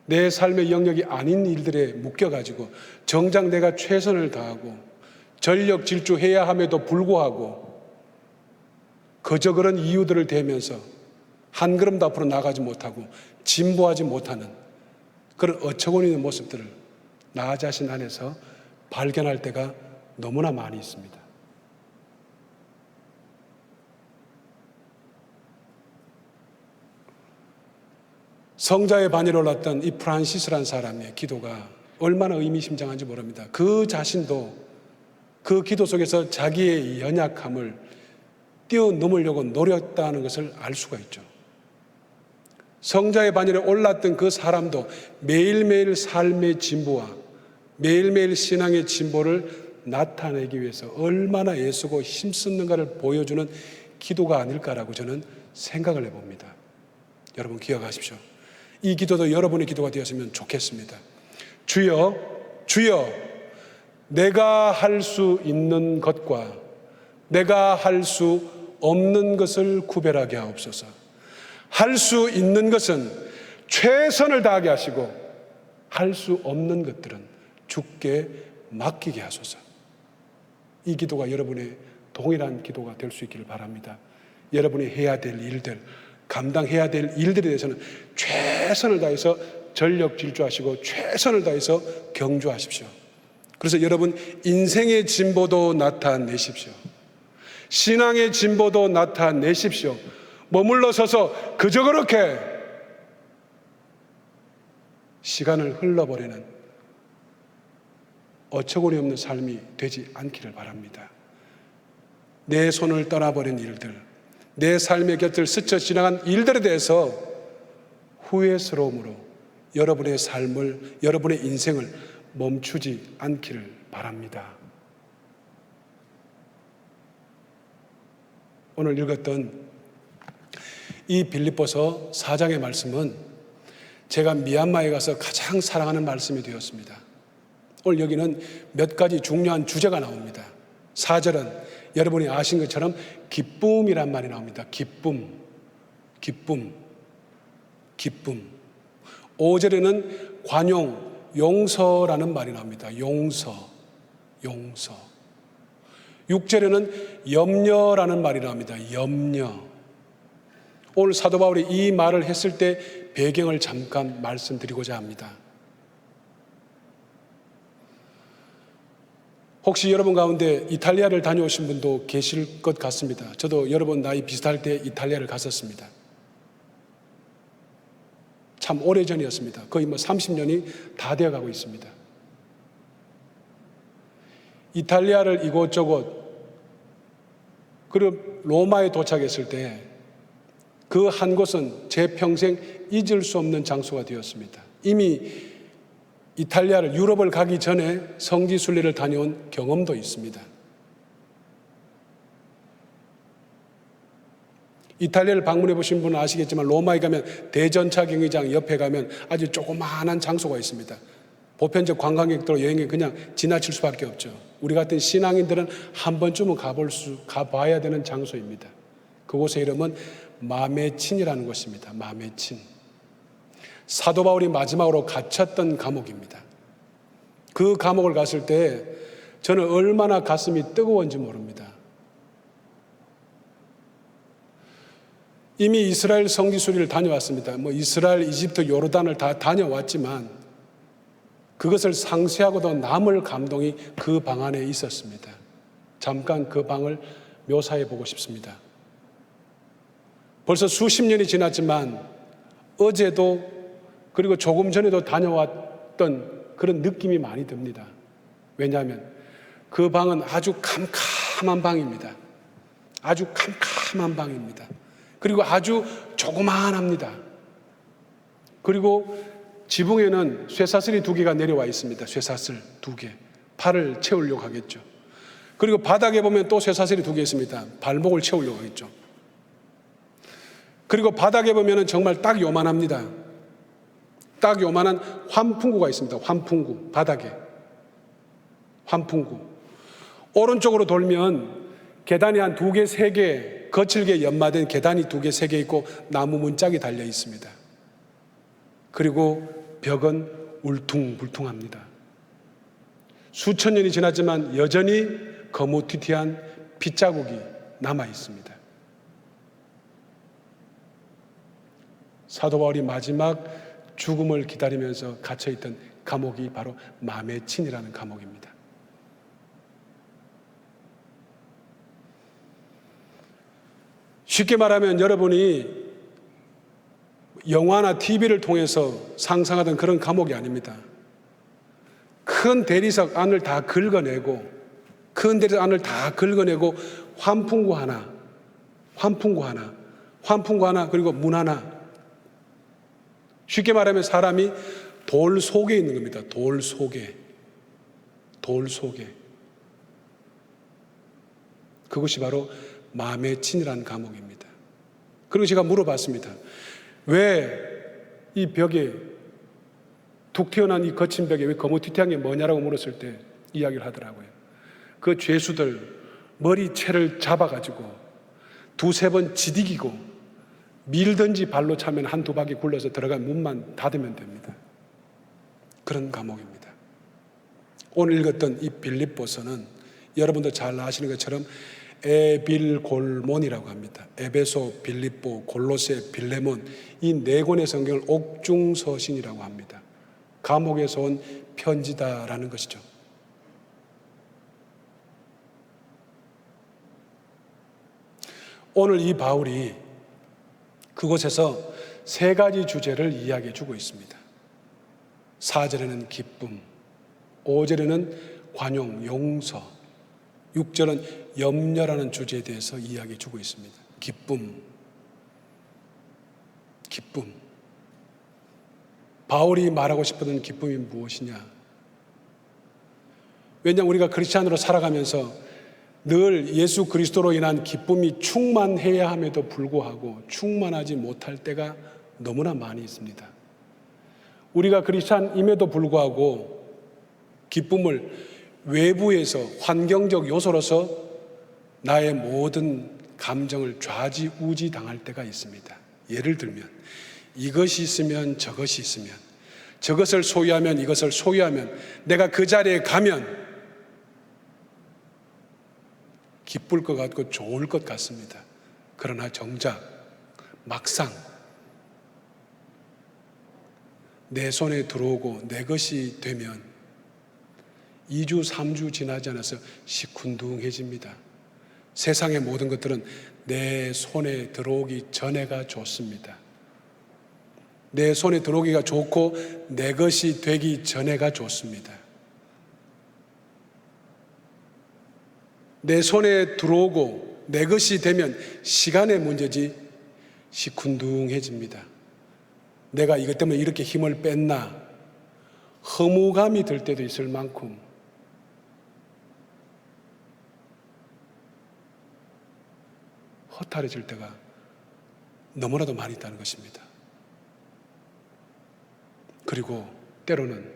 [SPEAKER 5] 내 삶의 영역이 아닌 일들에 묶여가지고 정작 내가 최선을 다하고 전력 질주해야 함에도 불구하고 그저 그런 이유들을 대면서 한 걸음도 앞으로 나가지 못하고 진보하지 못하는 그런 어처구니 있는 모습들을 나 자신 안에서 발견할 때가 너무나 많이 있습니다. 성자의 반열에 올랐던 이 프란시스라는 사람의 기도가 얼마나 의미심장한지 모릅니다. 그 자신도 그 기도 속에서 자기의 연약함을 뛰어넘으려고 노력했다는 것을 알 수가 있죠. 성자의 반열에 올랐던 그 사람도 매일매일 삶의 진보와 매일매일 신앙의 진보를 나타내기 위해서 얼마나 애쓰고 힘쓰는가를 보여주는 기도가 아닐까라고 저는 생각을 해봅니다. 여러분 기억하십시오. 이 기도도 여러분의 기도가 되었으면 좋겠습니다. 주여, 주여, 내가 할 수 있는 것과 내가 할 수 없는 것을 구별하게 하옵소서. 할 수 있는 것은 최선을 다하게 하시고 할 수 없는 것들은 주께 맡기게 하소서. 이 기도가 여러분의 동일한 기도가 될 수 있기를 바랍니다. 여러분이 해야 될 일들, 감당해야 될 일들에 대해서는 최선을 다해서 전력 질주하시고 최선을 다해서 경주하십시오. 그래서 여러분 인생의 진보도 나타내십시오. 신앙의 진보도 나타내십시오. 머물러 서서 그저 그렇게 시간을 흘러버리는 어처구니 없는 삶이 되지 않기를 바랍니다. 내 손을 떠나버린 일들, 내 삶의 곁을 스쳐 지나간 일들에 대해서 후회스러움으로 여러분의 삶을, 여러분의 인생을 멈추지 않기를 바랍니다. 오늘 읽었던 이 빌립보서 4장의 말씀은 제가 미얀마에 가서 가장 사랑하는 말씀이 되었습니다. 오늘 여기는 몇 가지 중요한 주제가 나옵니다. 4절은 여러분이 아신 것처럼 기쁨이란 말이 나옵니다. 기쁨, 기쁨, 기쁨. 5절에는 관용, 용서라는 말이 나옵니다. 용서, 용서. 6절에는 염려라는 말이 나옵니다. 염려. 오늘 사도 바울이 이 말을 했을 때 배경을 잠깐 말씀드리고자 합니다. 혹시 여러분 가운데 이탈리아를 다녀오신 분도 계실 것 같습니다. 저도 여러분 나이 비슷할 때 이탈리아를 갔었습니다. 참 오래전이었습니다. 거의 30년이 다 되어가고 있습니다. 이탈리아를 이곳저곳 그리고 로마에 도착했을 때 그 한 곳은 제 평생 잊을 수 없는 장소가 되었습니다. 이미 이탈리아를 유럽을 가기 전에 성지 순례를 다녀온 경험도 있습니다. 이탈리아를 방문해 보신 분은 아시겠지만 로마에 가면 대전차 경기장 옆에 가면 아주 조그마한 장소가 있습니다. 보편적 관광객들 여행에 그냥 지나칠 수밖에 없죠. 우리 같은 신앙인들은 한 번쯤은 가봐야 되는 장소입니다. 그곳의 이름은 마메친이라는 곳입니다. 마메친. 사도 바울이 마지막으로 갇혔던 감옥입니다. 그 감옥을 갔을 때 저는 얼마나 가슴이 뜨거웠는지 모릅니다. 이미 이스라엘 성지순례를 다녀왔습니다. 이스라엘, 이집트, 요르단을 다 다녀왔지만 그것을 상쇄하고도 남을 감동이 그 방 안에 있었습니다. 잠깐 그 방을 묘사해 보고 싶습니다. 벌써 수십 년이 지났지만 어제도 그리고 조금 전에도 다녀왔던 그런 느낌이 많이 듭니다. 왜냐하면 그 방은 아주 캄캄한 방입니다. 아주 캄캄한 방입니다. 그리고 아주 조그만합니다. 그리고 지붕에는 쇠사슬이 2개가 내려와 있습니다. 쇠사슬 2개. 팔을 채우려고 하겠죠. 그리고 바닥에 보면 또 쇠사슬이 2개 있습니다. 발목을 채우려고 하겠죠. 그리고 바닥에 보면 정말 딱 요만합니다. 딱 요만한 환풍구가 있습니다. 환풍구, 바닥에. 환풍구. 오른쪽으로 돌면 계단이 한 2개, 3개, 거칠게 연마된 계단이 2개, 3개 있고 나무 문짝이 달려 있습니다. 그리고 벽은 울퉁불퉁합니다. 수천 년이 지났지만 여전히 거무튀튀한 핏자국이 남아 있습니다. 사도 바울이 마지막 죽음을 기다리면서 갇혀있던 감옥이 바로 마메친이라는 감옥입니다. 쉽게 말하면 여러분이 영화나 TV를 통해서 상상하던 그런 감옥이 아닙니다. 큰 대리석 안을 다 긁어내고 환풍구 하나, 그리고 문 하나. 쉽게 말하면 사람이 돌 속에 있는 겁니다. 돌 속에. 그것이 바로 마메친이라는 감옥입니다. 그리고 제가 물어봤습니다. 왜 이 벽에 툭 튀어나온 이 거친 벽에 왜 거무튀튀한 게 뭐냐라고 물었을 때 이야기를 하더라고요. 그 죄수들 머리채를 잡아가지고 2-3번 지디기고 밀든지 발로 차면 1-2바퀴 굴러서 들어간 문만 닫으면 됩니다. 그런 감옥입니다. 오늘 읽었던 이 빌립보서는 여러분도 잘 아시는 것처럼 에빌골몬이라고 합니다. 에베소, 빌립보, 골로새, 빌레몬, 이 4권의 성경을 옥중서신이라고 합니다. 감옥에서 온 편지다라는 것이죠. 오늘 이 바울이 그곳에서 3가지 주제를 이야기해 주고 있습니다. 4절에는 기쁨, 5절에는 관용, 용서, 6절은 염려라는 주제에 대해서 이야기해 주고 있습니다. 기쁨. 바울이 말하고 싶었던 기쁨이 무엇이냐? 왜냐하면 우리가 크리스찬으로 살아가면서 늘 예수 그리스도로 인한 기쁨이 충만해야 함에도 불구하고 충만하지 못할 때가 너무나 많이 있습니다. 우리가 크리스찬임에도 불구하고 기쁨을 외부에서 환경적 요소로서 나의 모든 감정을 좌지우지 당할 때가 있습니다. 예를 들면 이것이 있으면 저것이 있으면, 저것을 소유하면 이것을 소유하면, 내가 그 자리에 가면 기쁠 것 같고 좋을 것 같습니다. 그러나 정작 막상 내 손에 들어오고 내 것이 되면 2주, 3주 지나지 않아서 시큰둥해집니다. 세상의 모든 것들은 내 손에 들어오기 전에가 좋습니다. 내 손에 들어오기가 좋고 내 것이 되기 전에가 좋습니다. 내 손에 들어오고 내 것이 되면 시간의 문제지 시큰둥해집니다. 내가 이것 때문에 이렇게 힘을 뺐나 허무감이 들 때도 있을 만큼 허탈해질 때가 너무나도 많이 있다는 것입니다. 그리고 때로는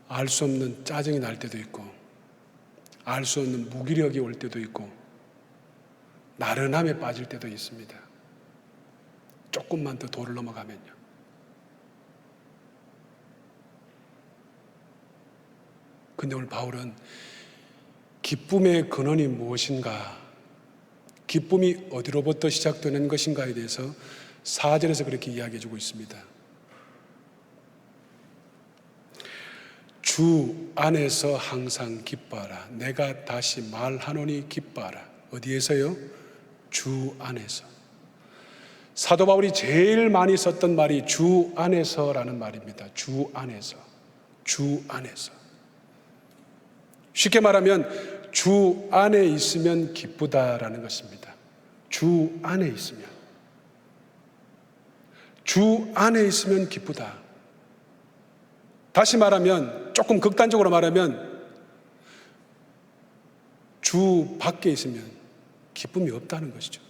[SPEAKER 5] 알 수 없는 짜증이 날 때도 있고 알 수 없는 무기력이 올 때도 있고 나른함에 빠질 때도 있습니다. 조금만 더 도를 넘어가면요. 근데 오늘 바울은 기쁨의 근원이 무엇인가, 기쁨이 어디로부터 시작되는 것인가에 대해서 4절에서 그렇게 이야기해 주고 있습니다. 주 안에서 항상 기뻐하라. 내가 다시 말하노니 기뻐하라. 어디에서요? 주 안에서. 사도 바울이 제일 많이 썼던 말이 주 안에서라는 말입니다. 주 안에서. 주 안에서. 쉽게 말하면 주 안에 있으면 기쁘다라는 것입니다. 주 안에 있으면. 주 안에 있으면 기쁘다. 다시 말하면, 조금 극단적으로 말하면 주 밖에 있으면 기쁨이 없다는 것이죠.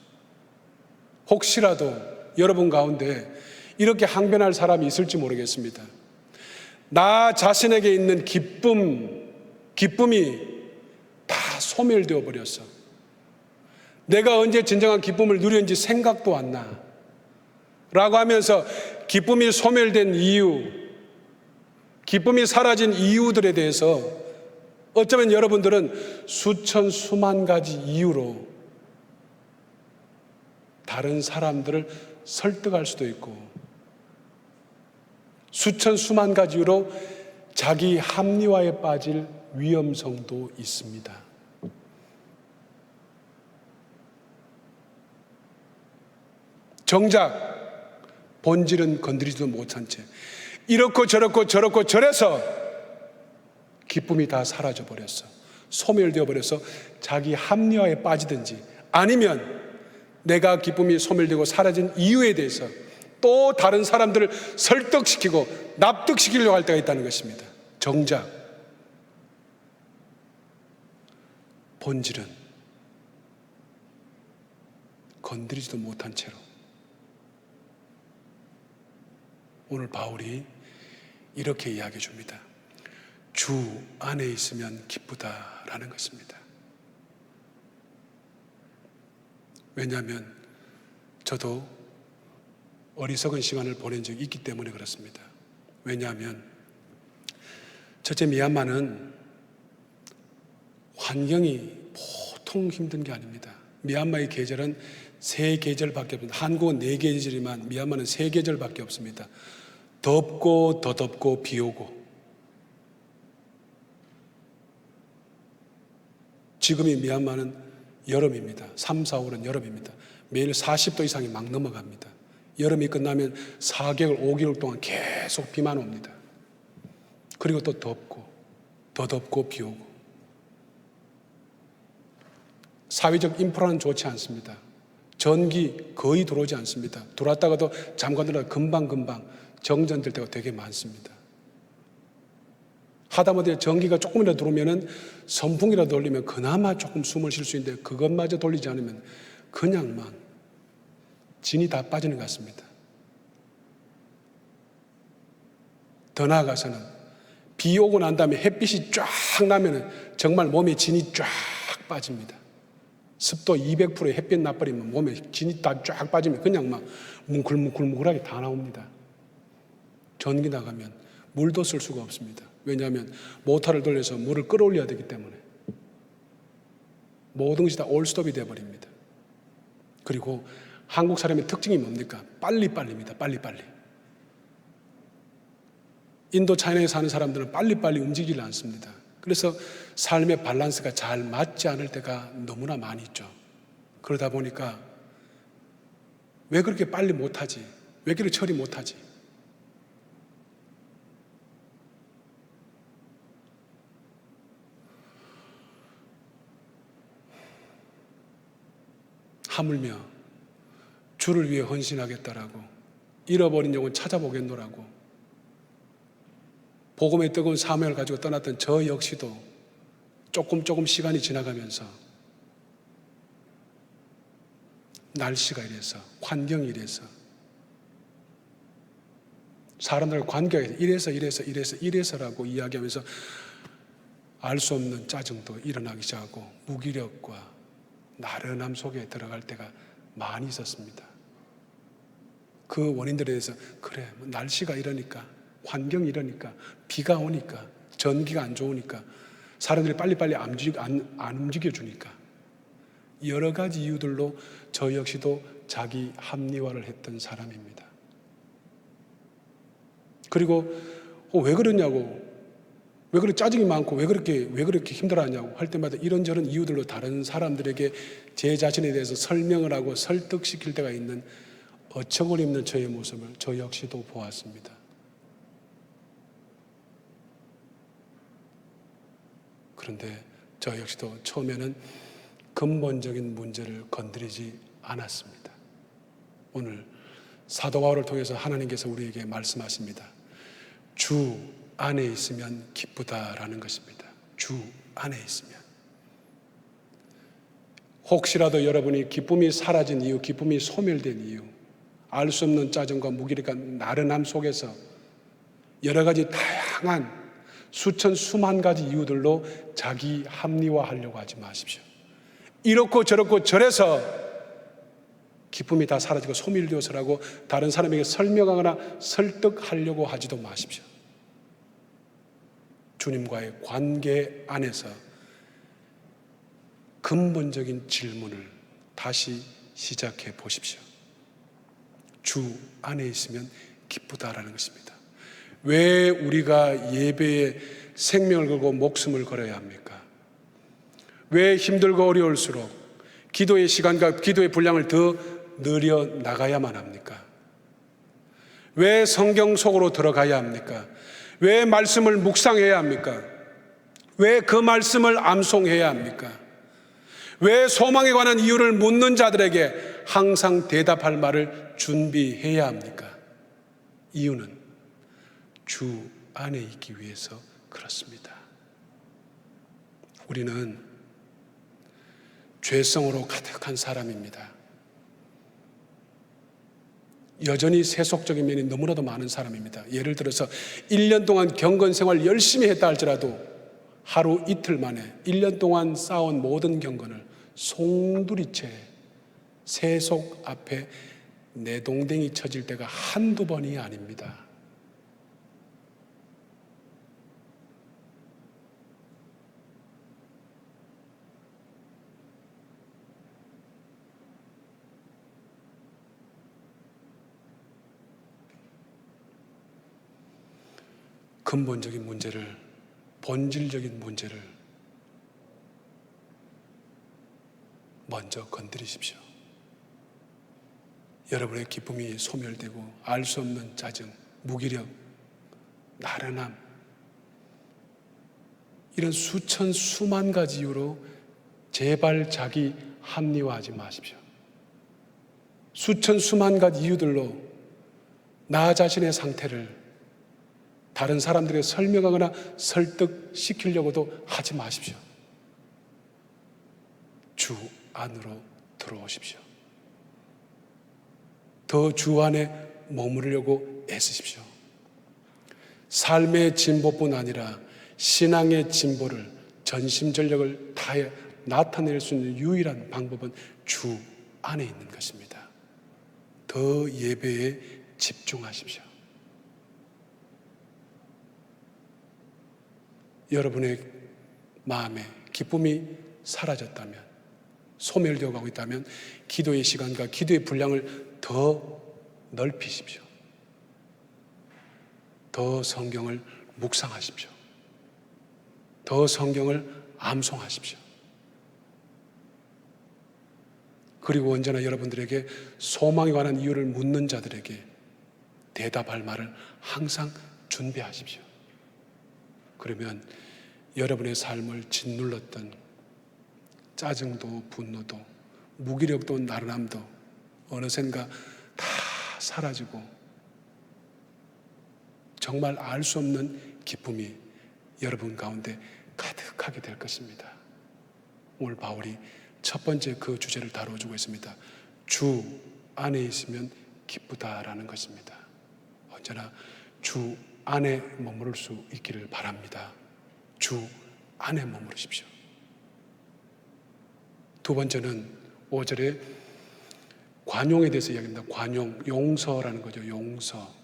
[SPEAKER 5] 혹시라도 여러분 가운데 이렇게 항변할 사람이 있을지 모르겠습니다. 나 자신에게 있는 기쁨이 다 소멸되어 버렸어. 내가 언제 진정한 기쁨을 누렸는지 생각도 안 나. 라고 하면서 기쁨이 소멸된 이유, 기쁨이 사라진 이유들에 대해서 어쩌면 여러분들은 수천 수만 가지 이유로 다른 사람들을 설득할 수도 있고 수천 수만 가지 이유로 자기 합리화에 빠질 위험성도 있습니다. 정작 본질은 건드리지도 못한 채 이렇고 저렇고 저렇고 저래서 기쁨이 다 사라져 버렸어. 소멸되어 버려서 자기 합리화에 빠지든지 아니면 내가 기쁨이 소멸되고 사라진 이유에 대해서 또 다른 사람들을 설득시키고 납득시키려고 할 때가 있다는 것입니다. 정작 본질은 건드리지도 못한 채로 오늘 바울이 이렇게 이야기해 줍니다. 주 안에 있으면 기쁘다라는 것입니다. 왜냐하면 저도 어리석은 시간을 보낸 적이 있기 때문에 그렇습니다. 왜냐하면 첫째 미얀마는 환경이 보통 힘든 게 아닙니다. 미얀마의 계절은 3계절밖에 없습니다. 한국은 4계절이지만 미얀마는 3계절밖에 없습니다. 덥고 더 덥고 비 오고. 지금이 미얀마는 여름입니다. 3, 4, 5는 여름입니다. 매일 40도 이상이 막 넘어갑니다. 여름이 끝나면 4개월, 5개월 동안 계속 비만 옵니다. 그리고 또 덥고 더 덥고 비 오고. 사회적 인프라는 좋지 않습니다. 전기 거의 들어오지 않습니다. 들어왔다가도 잠깐이라도 금방금방 정전될 때가 되게 많습니다. 하다못해 전기가 조금이라도 들어오면 선풍기라도 돌리면 그나마 조금 숨을 쉴 수 있는데 그것마저 돌리지 않으면 그냥 막 진이 다 빠지는 것 같습니다. 더 나아가서는 비 오고 난 다음에 햇빛이 쫙 나면 정말 몸에 진이 쫙 빠집니다. 습도 200%의 햇빛 나버리면 몸에 진이 다 쫙 빠지면 그냥 막 뭉클뭉클뭉클하게 다 나옵니다. 전기 나가면 물도 쓸 수가 없습니다. 왜냐하면 모터를 돌려서 물을 끌어올려야 되기 때문에 모든 것이 다 올스톱이 되어버립니다. 그리고 한국 사람의 특징이 뭡니까? 빨리빨리입니다. 빨리빨리. 인도 차이나에 사는 사람들은 빨리빨리 움직이지 않습니다. 그래서 삶의 밸런스가 잘 맞지 않을 때가 너무나 많이 있죠. 그러다 보니까 왜 그렇게 빨리 못하지? 왜 그렇게 처리 못하지? 하물며 주를 위해 헌신하겠다라고 잃어버린 영혼 찾아보겠노라고 복음의 뜨거운 사명을 가지고 떠났던 저 역시도 조금 시간이 지나가면서 날씨가 이래서 환경이 이래서 사람들과 관계가 이래서라고 이야기하면서 알 수 없는 짜증도 일어나기 시작하고 무기력과 나른함 속에 들어갈 때가 많이 있었습니다. 그 원인들에 대해서 그래 날씨가 이러니까 환경이 이러니까 비가 오니까 전기가 안 좋으니까 사람들이 빨리빨리 안 움직여주니까 여러 가지 이유들로 저 역시도 자기 합리화를 했던 사람입니다. 그리고 왜 그러냐고 왜 그렇게 짜증이 많고 왜 그렇게 힘들어하냐고 할 때마다 이런저런 이유들로 다른 사람들에게 제 자신에 대해서 설명을 하고 설득시킬 때가 있는 어처구니 없는 저의 모습을 저 역시도 보았습니다. 그런데 저 역시도 처음에는 근본적인 문제를 건드리지 않았습니다. 오늘 사도 바울을 통해서 하나님께서 우리에게 말씀하십니다. 주 안에 있으면 기쁘다라는 것입니다. 주 안에 있으면. 혹시라도 여러분이 기쁨이 사라진 이유, 기쁨이 소멸된 이유, 알 수 없는 짜증과 무기력한 나른함 속에서 여러 가지 다양한 수천 수만 가지 이유들로 자기 합리화하려고 하지 마십시오. 이렇고 저렇고 저래서 기쁨이 다 사라지고 소멸되어서라고 다른 사람에게 설명하거나 설득하려고 하지도 마십시오. 주님과의 관계 안에서 근본적인 질문을 다시 시작해 보십시오. 주 안에 있으면 기쁘다라는 것입니다. 왜 우리가 예배에 생명을 걸고 목숨을 걸어야 합니까? 왜 힘들고 어려울수록 기도의 시간과 기도의 분량을 더 늘려 나가야만 합니까? 왜 성경 속으로 들어가야 합니까? 왜 말씀을 묵상해야 합니까? 왜 그 말씀을 암송해야 합니까? 왜 소망에 관한 이유를 묻는 자들에게 항상 대답할 말을 준비해야 합니까? 이유는 주 안에 있기 위해서 그렇습니다. 우리는 죄성으로 가득한 사람입니다. 여전히 세속적인 면이 너무나도 많은 사람입니다. 예를 들어서 1년 동안 경건 생활 열심히 했다 할지라도 하루 이틀 만에 1년 동안 쌓아온 모든 경건을 송두리째 세속 앞에 내동댕이 쳐질 때가 한두 번이 아닙니다. 근본적인 문제를, 본질적인 문제를 먼저 건드리십시오. 여러분의 기쁨이 소멸되고 알 수 없는 짜증, 무기력, 나른함, 이런 수천 수만 가지 이유로 제발 자기 합리화하지 마십시오. 수천 수만 가지 이유들로 나 자신의 상태를 다른 사람들에게 설명하거나 설득시키려고도 하지 마십시오. 주 안으로 들어오십시오. 더 주 안에 머무르려고 애쓰십시오. 삶의 진보뿐 아니라 신앙의 진보를 전심전력을 다해 나타낼 수 있는 유일한 방법은 주 안에 있는 것입니다. 더 예배에 집중하십시오. 여러분의 마음에 기쁨이 사라졌다면, 소멸되어 가고 있다면 기도의 시간과 기도의 분량을 더 넓히십시오. 더 성경을 묵상하십시오. 더 성경을 암송하십시오. 그리고 언제나 여러분들에게 소망에 관한 이유를 묻는 자들에게 대답할 말을 항상 준비하십시오. 그러면 여러분의 삶을 짓눌렀던 짜증도 분노도 무기력도 나른함도 어느샌가 다 사라지고 정말 알 수 없는 기쁨이 여러분 가운데 가득하게 될 것입니다. 오늘 바울이 첫 번째 그 주제를 다뤄주고 있습니다. 주 안에 있으면 기쁘다라는 것입니다. 언제나 주 안에 머무를 수 있기를 바랍니다. 주 안에 머무르십시오. 두 번째는 5절에 관용에 대해서 이야기합니다. 관용, 용서라는 거죠. 용서.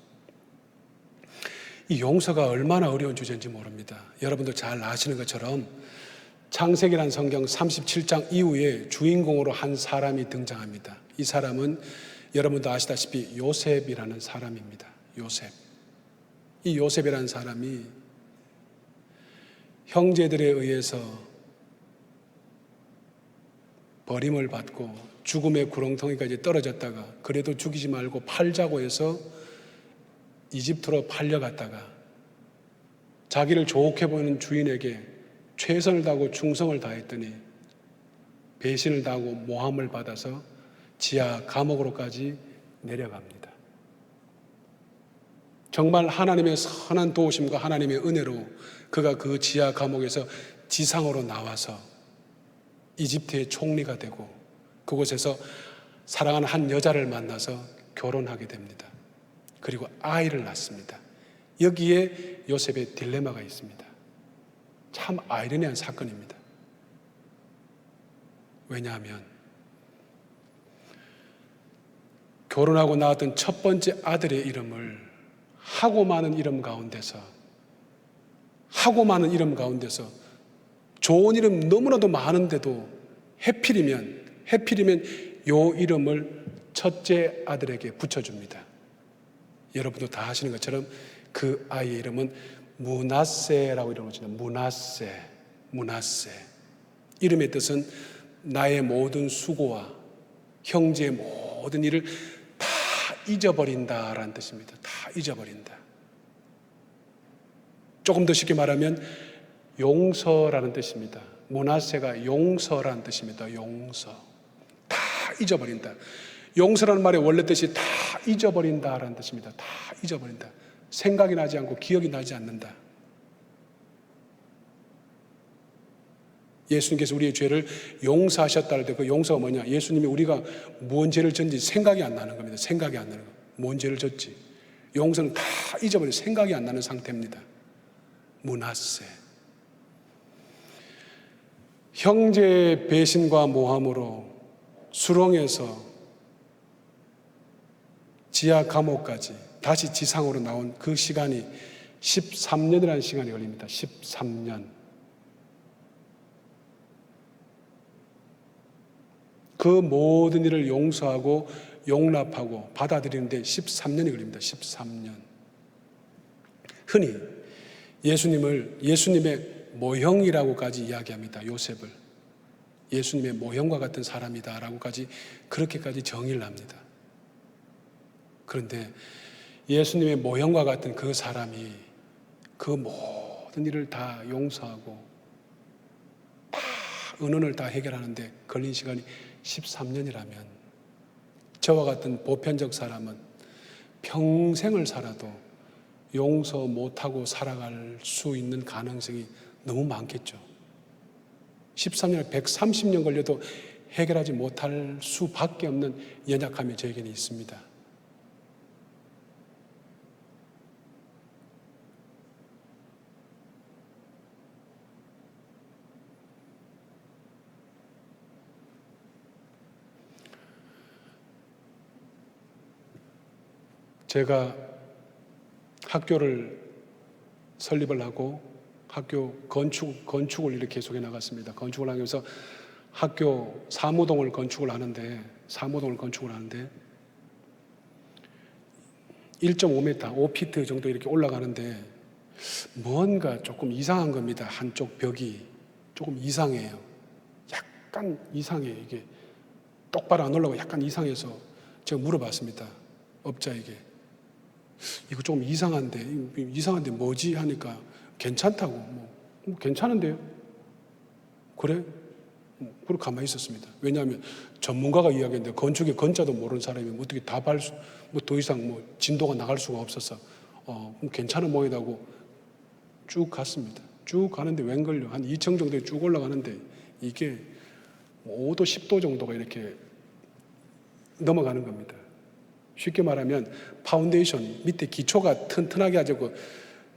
[SPEAKER 5] 이 용서가 얼마나 어려운 주제인지 모릅니다. 여러분도 잘 아시는 것처럼 창세기란 성경 37장 이후에 주인공으로 한 사람이 등장합니다. 이 사람은 여러분도 아시다시피 요셉이라는 사람입니다. 요셉. 이 요셉이라는 사람이 형제들에 의해서 버림을 받고 죽음의 구렁텅이까지 떨어졌다가 그래도 죽이지 말고 팔자고 해서 이집트로 팔려갔다가 자기를 좋게 보는 주인에게 최선을 다하고 충성을 다했더니 배신을 당하고 모함을 받아서 지하 감옥으로까지 내려갑니다. 정말 하나님의 선한 도우심과 하나님의 은혜로 그가 그 지하 감옥에서 지상으로 나와서 이집트의 총리가 되고 그곳에서 사랑하는 한 여자를 만나서 결혼하게 됩니다. 그리고 아이를 낳습니다. 여기에 요셉의 딜레마가 있습니다. 참 아이러니한 사건입니다. 왜냐하면 결혼하고 낳았던 첫 번째 아들의 이름을 하고 많은 이름 가운데서 좋은 이름 너무나도 많은데도 해필이면 요 이름을 첫째 아들에게 붙여줍니다. 여러분도 다 아시는 것처럼 그 아이의 이름은 므낫세라고 이름을 붙입니다. 므낫세. 이름의 뜻은 나의 모든 수고와 형제의 모든 일을 다 잊어버린다라는 뜻입니다. 다 잊어버린다. 조금 더 쉽게 말하면 용서라는 뜻입니다. 므낫세가 용서라는 뜻입니다. 용서. 다 잊어버린다. 용서라는 말의 원래 뜻이 다 잊어버린다라는 뜻입니다. 다 잊어버린다. 생각이 나지 않고 기억이 나지 않는다. 예수님께서 우리의 죄를 용서하셨다 할 때 그 용서가 뭐냐? 예수님이 우리가 무슨 죄를 졌는지 생각이 안 나는 겁니다. 생각이 안 나는 거. 뭔 죄를 졌지? 용서는 다 잊어버린 생각이 안 나는 상태입니다. 므낫세. 형제의 배신과 모함으로 수렁에서 지하 감옥까지 다시 지상으로 나온 그 시간이 13년이라는 시간이 걸립니다. 13년. 그 모든 일을 용서하고 용납하고 받아들이는데 13년이 걸립니다. 13년. 흔히 예수님의 모형이라고까지 이야기합니다. 요셉을. 예수님의 모형과 같은 사람이다라고까지 그렇게까지 정의를 합니다. 그런데 예수님의 모형과 같은 그 사람이 그 모든 일을 다 용서하고 다 은혼을 다 해결하는데 걸린 시간이 13년이라면 저와 같은 보편적 사람은 평생을 살아도 용서 못하고 살아갈 수 있는 가능성이 너무 많겠죠. 13년, 130년 걸려도 해결하지 못할 수밖에 없는 연약함이 저에게는 있습니다. 제가 학교를 설립을 하고 학교 건축을 이렇게 계속해 나갔습니다. 건축을 하면서 학교 사무동을 건축을 하는데 1.5m, 5피트 정도 이렇게 올라가는데 뭔가 조금 이상한 겁니다. 한쪽 벽이 조금 이상해요. 약간 이상해요. 이게 똑바로 안 올라가고 약간 이상해서 제가 물어봤습니다. 업자에게. 이거 좀 이상한데 뭐지? 하니까 괜찮다고. 뭐 괜찮은데요? 그래? 그리고 가만히 있었습니다. 왜냐하면 전문가가 이야기했는데 건축의 건자도 모르는 사람이 어떻게 더 이상 진도가 나갈 수가 없어서 괜찮은 모양이라고 쭉 갔습니다. 쭉 가는데 웬걸요? 한 2층 정도에 쭉 올라가는데 이게 5도, 10도 정도가 이렇게 넘어가는 겁니다. 쉽게 말하면 파운데이션 밑에 기초가 튼튼하게 하자고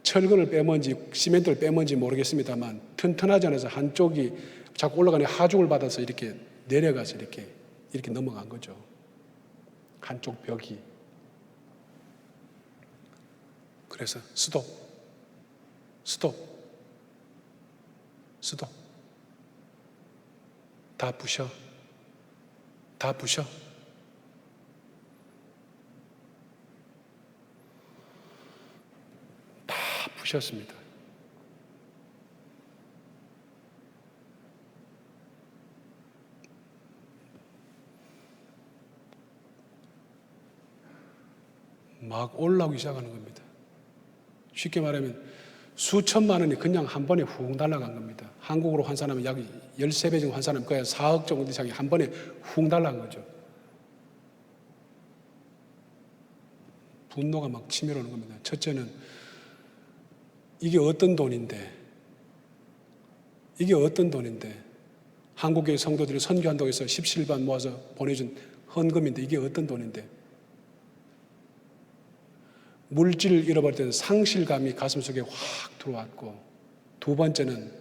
[SPEAKER 5] 철근을 빼먼지 시멘트를 빼먼지 모르겠습니다만 튼튼하지 않아서 한쪽이 자꾸 올라가니 하중을 받아서 이렇게 내려가서 이렇게 넘어간 거죠. 한쪽 벽이. 그래서 스톱. 다 부셔. 부셨습니다. 막 올라오기 시작하는 겁니다. 쉽게 말하면 수천만 원이 그냥 한 번에 훅 날아간 겁니다. 한국으로 환산하면 약 13배 정도 환산하면 거의 4억 정도 이상이 한 번에 훅 날아간 거죠. 분노가 막 치밀어오는 겁니다. 첫째는 이게 어떤 돈인데 한국의 성도들이 선교한다고 해서 17반 모아서 보내준 헌금인데 이게 어떤 돈인데 물질을 잃어버릴 때는 상실감이 가슴속에 확 들어왔고, 두 번째는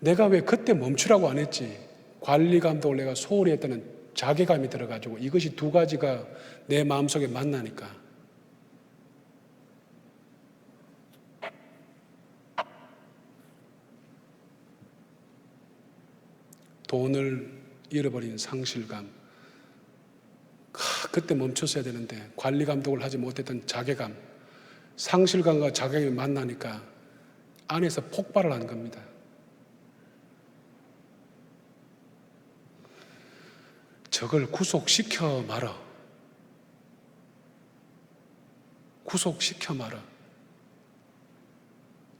[SPEAKER 5] 내가 왜 그때 멈추라고 안 했지? 관리 감독을 내가 소홀히 했다는 자괴감이 들어가지고, 이것이 두 가지가 내 마음속에 만나니까 돈을 잃어버린 상실감, 그때 멈췄어야 되는데 관리 감독을 하지 못했던 자괴감, 상실감과 자괴감이 만나니까 안에서 폭발을 한 겁니다. 저걸 구속시켜 말아. 구속시켜 말아.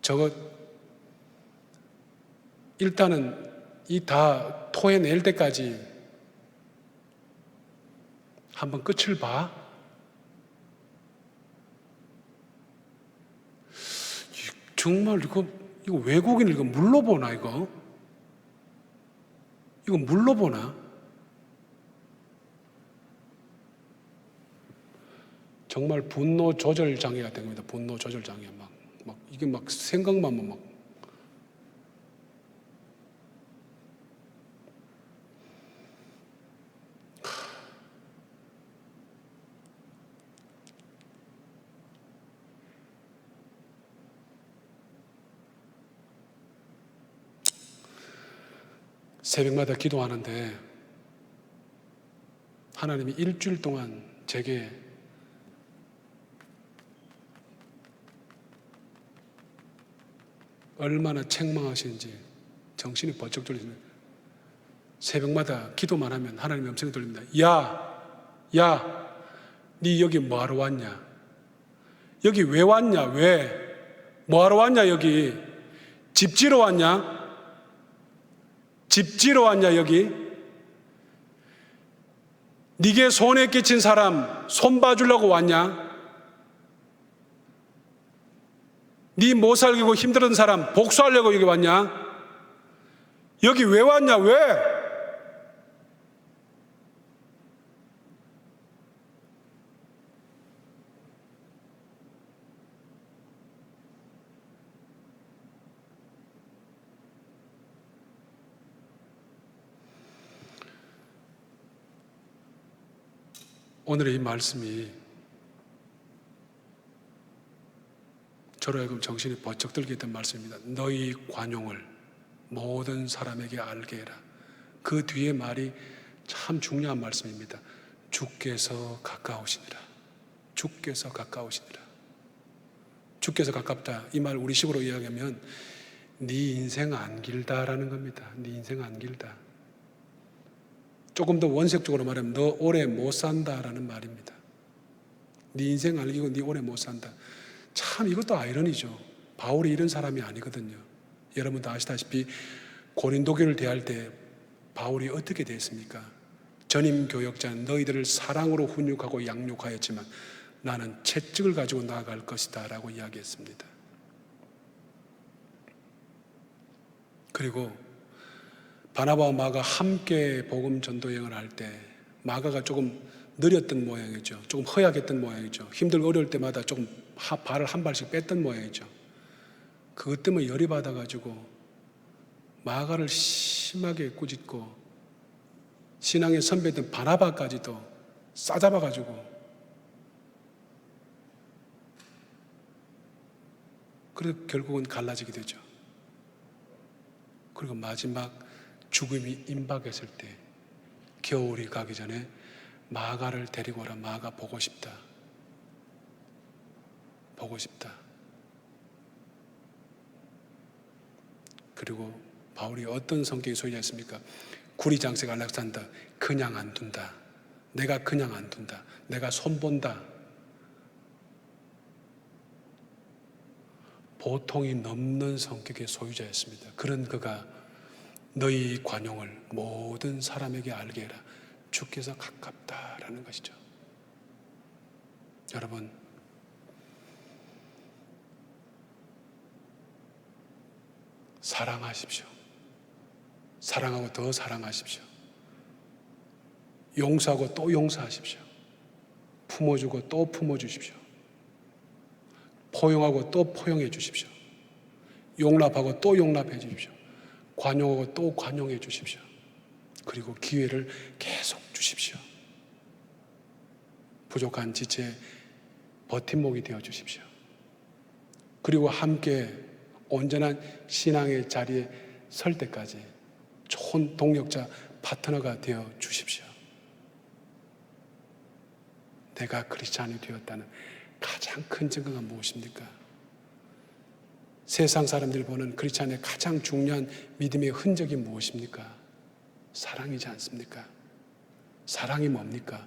[SPEAKER 5] 저거 일단은 이 다 토해낼 때까지 한번 끝을 봐. 정말 이거 외국인 이거 물로 보나 이거? 이거 물로 보나? 정말 분노 조절 장애가 된 겁니다. 분노 조절 장애 막 이게 막 생각만 하면 막 새벽마다 기도하는데 하나님이 일주일 동안 제게 얼마나 책망하시는지 정신이 번쩍 들리는, 새벽마다 기도만 하면 하나님의 음성이 들립니다. 야, 니 여기 뭐하러 왔냐? 여기 왜 왔냐? 왜? 뭐하러 왔냐? 여기 집 지러 왔냐? 집 지러 왔냐? 여기 니게 손에 끼친 사람 손 봐주려고 왔냐? 니 못 살기고 힘들은 사람 복수하려고 여기 왔냐? 여기 왜 왔냐? 왜? 오늘의 이 말씀이 저로 하여금 정신이 번쩍 들게 했던 말씀입니다. 너희 관용을 모든 사람에게 알게 해라. 그 뒤에 말이 참 중요한 말씀입니다. 주께서 가까우시니라. 주께서 가까우시니라. 주께서 가깝다. 이 말 우리식으로 이야기하면 네 인생 안 길다라는 겁니다. 네 인생 안 길다. 조금 더 원색적으로 말하면 너 오래 못 산다라는 말입니다. 네 인생 알기고 네 오래 못 산다. 참 이것도 아이러니죠. 바울이 이런 사람이 아니거든요. 여러분도 아시다시피 고린도 교회를 대할 때 바울이 어떻게 대했습니까? 전임 교역자는 너희들을 사랑으로 훈육하고 양육하였지만 나는 채찍을 가지고 나아갈 것이다 라고 이야기했습니다. 그리고 바나바와 마가 함께 복음 전도 여행을 할 때 마가가 조금 느렸던 모양이죠. 조금 허약했던 모양이죠. 힘들고 어려울 때마다 조금 발을 한 발씩 뺐던 모양이죠. 그것 때문에 열이 받아가지고 마가를 심하게 꾸짖고 신앙의 선배였던 바나바까지도 싸잡아가지고, 그래서 결국은 갈라지게 되죠. 그리고 마지막 죽음이 임박했을 때 겨울이 가기 전에 마가를 데리고 오라. 마가 보고 싶다. 보고 싶다. 그리고 바울이 어떤 성격이 소유했습니까? 구리장색 알렉산더, 그냥 안 둔다. 내가 그냥 안 둔다. 내가 손본다. 보통이 넘는 성격의 소유자였습니다. 그런 그가 너희 관용을 모든 사람에게 알게 해라. 주께서 가깝다라는 것이죠. 여러분, 사랑하십시오. 사랑하고 더 사랑하십시오. 용서하고 또 용서하십시오. 품어주고 또 품어주십시오. 포용하고 또 포용해 주십시오. 용납하고 또 용납해 주십시오. 관용하고 또 관용해 주십시오. 그리고 기회를 계속 주십시오. 부족한 지체의 버팀목이 되어 주십시오. 그리고 함께 온전한 신앙의 자리에 설 때까지 좋은 동력자 파트너가 되어 주십시오. 내가 크리스찬이 되었다는 가장 큰 증거가 무엇입니까? 세상 사람들이 보는 크리스찬의 가장 중요한 믿음의 흔적이 무엇입니까? 사랑이지 않습니까? 사랑이 뭡니까?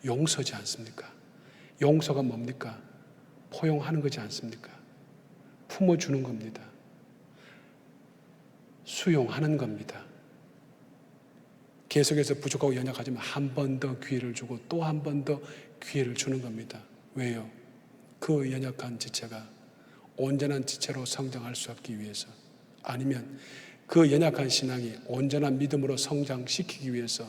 [SPEAKER 5] 용서지 않습니까? 용서가 뭡니까? 포용하는 거지 않습니까? 품어주는 겁니다. 수용하는 겁니다. 계속해서 부족하고 연약하지만 한 번 더 기회를 주고 또 한 번 더 기회를 주는 겁니다. 왜요? 그 연약한 지체가 온전한 지체로 성장할 수 없기 위해서, 아니면 그 연약한 신앙이 온전한 믿음으로 성장시키기 위해서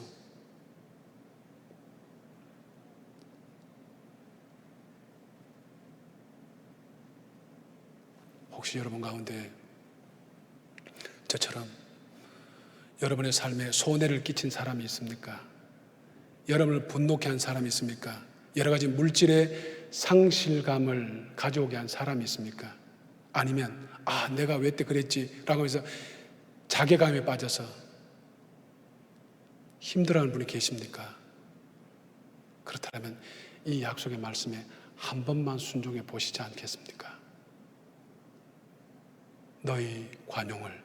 [SPEAKER 5] 혹시 여러분 가운데 저처럼 여러분의 삶에 손해를 끼친 사람이 있습니까? 여러분을 분노케 한 사람이 있습니까? 여러 가지 물질의 상실감을 가져오게 한 사람이 있습니까? 아니면 내가 왜 때 그랬지? 라고 해서 자괴감에 빠져서 힘들어하는 분이 계십니까? 그렇다면 이 약속의 말씀에 한 번만 순종해 보시지 않겠습니까? 너희 관용을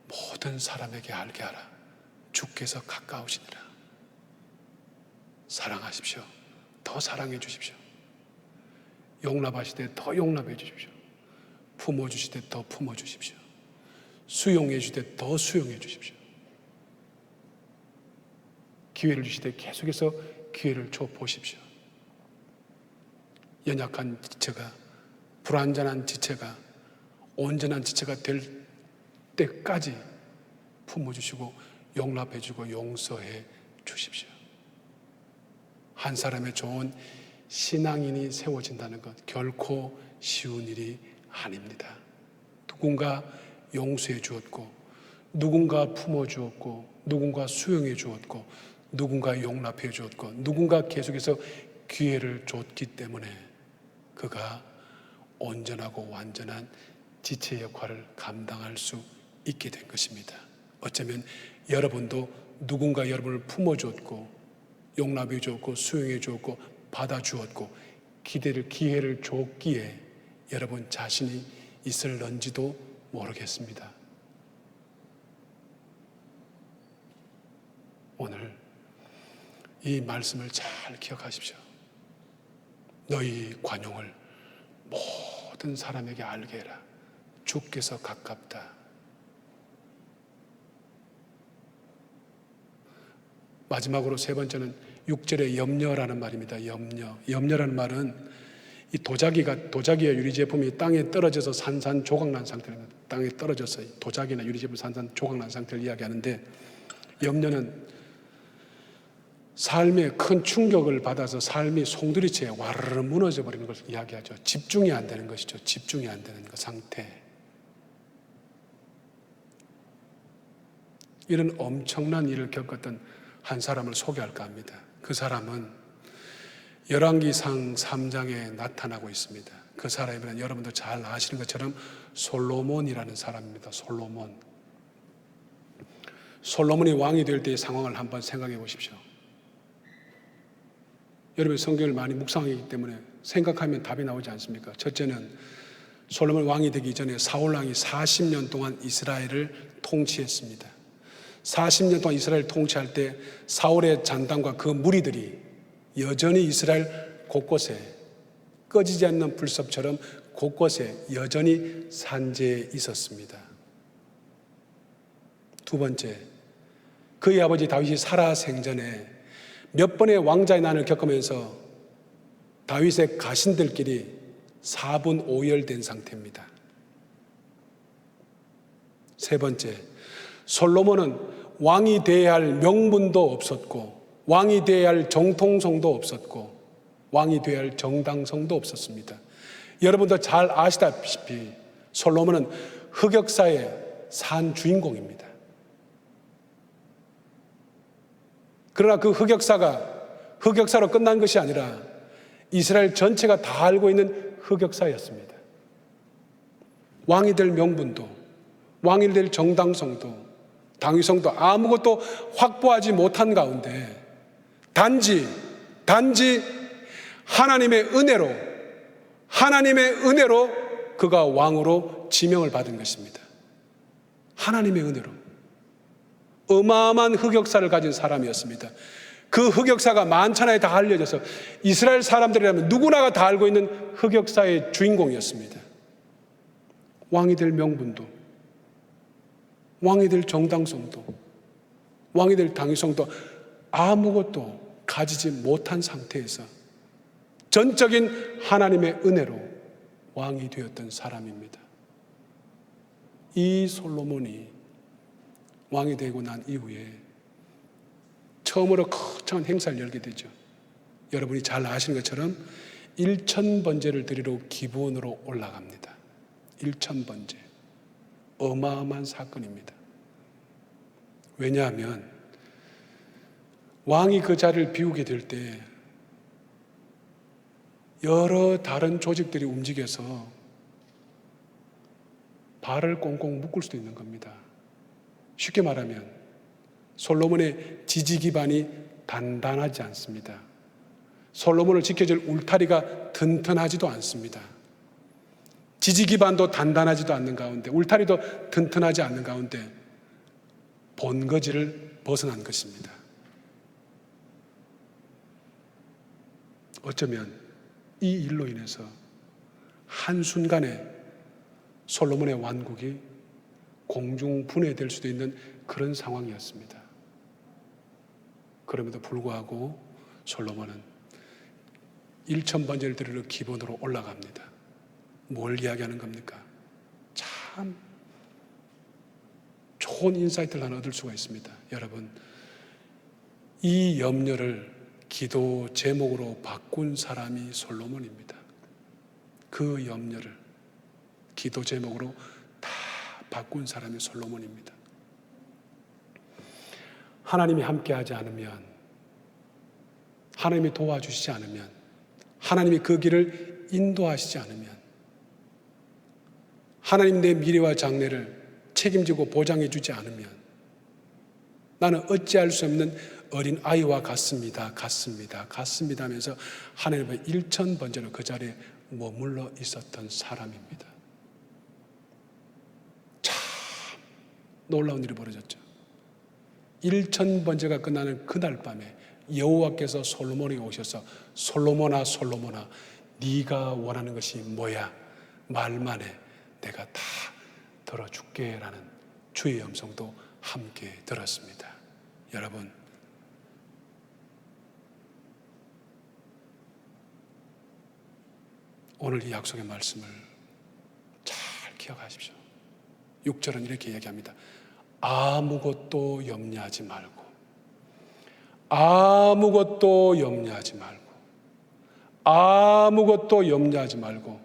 [SPEAKER 5] 모든 사람에게 알게 하라. 주께서 가까우시니라. 사랑하십시오. 더 사랑해 주십시오. 용납하시되 더 용납해 주십시오. 품어주시되 더 품어주십시오. 수용해 주시되 더 수용해 주십시오. 기회를 주시되 계속해서 기회를 줘 보십시오. 연약한 지체가, 불완전한 지체가 온전한 지체가 될 때까지 품어주시고 용납해주고 용서해 주십시오. 한 사람의 좋은 신앙인이 세워진다는 것 결코 쉬운 일이 아닙니다. 누군가 용서해 주었고, 누군가 품어 주었고, 누군가 수용해 주었고, 누군가 용납해 주었고, 누군가 계속해서 기회를 줬기 때문에 그가 온전하고 완전한 지체 역할을 감당할 수 있게 된 것입니다. 어쩌면 여러분도 누군가 여러분을 품어주었고 용납해 주었고 수용해 주었고 받아주었고 기회를 줬기에 여러분 자신이 있을런지도 모르겠습니다. 오늘 이 말씀을 잘 기억하십시오. 너희 관용을 모든 사람에게 알게 해라. 주께서 가깝다. 마지막으로 세 번째는 6절의 염려라는 말입니다. 염려라는 말은 이 도자기와 유리제품이 땅에 떨어져서 산산조각난 상태입니다. 땅에 떨어져서 도자기나 유리제품 산산조각난 상태를 이야기하는데, 염려는 삶에 큰 충격을 받아서 삶이 송두리째 와르르 무너져 버리는 것을 이야기하죠. 집중이 안 되는 것이죠. 집중이 안 되는 그 상태. 이런 엄청난 일을 겪었던 한 사람을 소개할까 합니다. 그 사람은 열왕기상 3장에 나타나고 있습니다. 그 사람은 여러분도 잘 아시는 것처럼 솔로몬이라는 사람입니다. 솔로몬이 왕이 될 때의 상황을 한번 생각해 보십시오. 여러분 성경을 많이 묵상하기 때문에 생각하면 답이 나오지 않습니까? 첫째는 솔로몬 왕이 되기 전에 사울 왕이 40년 동안 이스라엘을 통치했습니다. 40년 동안 이스라엘을 통치할 때 사울의 잔당과 그 무리들이 여전히 이스라엘 곳곳에 꺼지지 않는 불섭처럼 곳곳에 여전히 산재해 있었습니다. 두 번째, 그의 아버지 다윗이 살아 생전에 몇 번의 왕자의 난을 겪으면서 다윗의 가신들끼리 4분 5열된 상태입니다. 세 번째, 솔로몬은 왕이 되어야 할 명분도 없었고, 왕이 되어야 할 정통성도 없었고, 왕이 되어야 할 정당성도 없었습니다. 여러분도 잘 아시다시피 솔로몬은 흑역사의 산 주인공입니다. 그러나 그 흑역사로 끝난 것이 아니라 이스라엘 전체가 다 알고 있는 흑역사였습니다. 왕이 될 명분도, 왕이 될 정당성도, 당위성도 아무것도 확보하지 못한 가운데 단지 하나님의 은혜로 그가 왕으로 지명을 받은 것입니다. 하나님의 은혜로. 어마어마한 흑역사를 가진 사람이었습니다. 그 흑역사가 만천하에 다 알려져서 이스라엘 사람들이라면 누구나가 다 알고 있는 흑역사의 주인공이었습니다. 왕이 될 명분도, 왕이 될 정당성도, 왕이 될 당위성도 아무것도 가지지 못한 상태에서 전적인 하나님의 은혜로 왕이 되었던 사람입니다. 이 솔로몬이 왕이 되고 난 이후에 처음으로 거창한 행사를 열게 되죠. 여러분이 잘 아시는 것처럼 1000번제를 드리러 기브온으로 올라갑니다. 1000번제. 어마어마한 사건입니다. 왜냐하면 왕이 그 자리를 비우게 될 때 여러 다른 조직들이 움직여서 발을 꽁꽁 묶을 수도 있는 겁니다. 쉽게 말하면 솔로몬의 지지 기반이 단단하지 않습니다. 솔로몬을 지켜줄 울타리가 튼튼하지도 않습니다. 지지 기반도 단단하지도 않는 가운데, 울타리도 튼튼하지 않는 가운데 본거지를 벗어난 것입니다. 어쩌면 이 일로 인해서 한순간에 솔로몬의 왕국이 공중분해될 수도 있는 그런 상황이었습니다. 그럼에도 불구하고 솔로몬은 1000번제를 드리러 기본으로 올라갑니다. 뭘 이야기하는 겁니까? 참 좋은 인사이트를 하나 얻을 수가 있습니다. 여러분, 이 염려를 기도 제목으로 바꾼 사람이 솔로몬입니다. 그 염려를 기도 제목으로 다 바꾼 사람이 솔로몬입니다. 하나님이 함께하지 않으면, 하나님이 도와주시지 않으면, 하나님이 그 길을 인도하시지 않으면, 하나님 내 미래와 장래를 책임지고 보장해 주지 않으면 나는 어찌할 수 없는 어린 아이와 같습니다 하면서 하나님 앞에 1000번제로 그 자리에 머물러 있었던 사람입니다. 참 놀라운 일이 벌어졌죠. 1000번제가 끝나는 그날 밤에 여호와께서 솔로몬에게 오셔서 솔로몬아 네가 원하는 것이 뭐야? 말만 해. 내가 다 들어줄게 라는 주의 음성도 함께 들었습니다. 여러분, 오늘 이 약속의 말씀을 잘 기억하십시오. 6절은 이렇게 이야기합니다. 아무것도 염려하지 말고, 아무것도 염려하지 말고, 아무것도 염려하지 말고,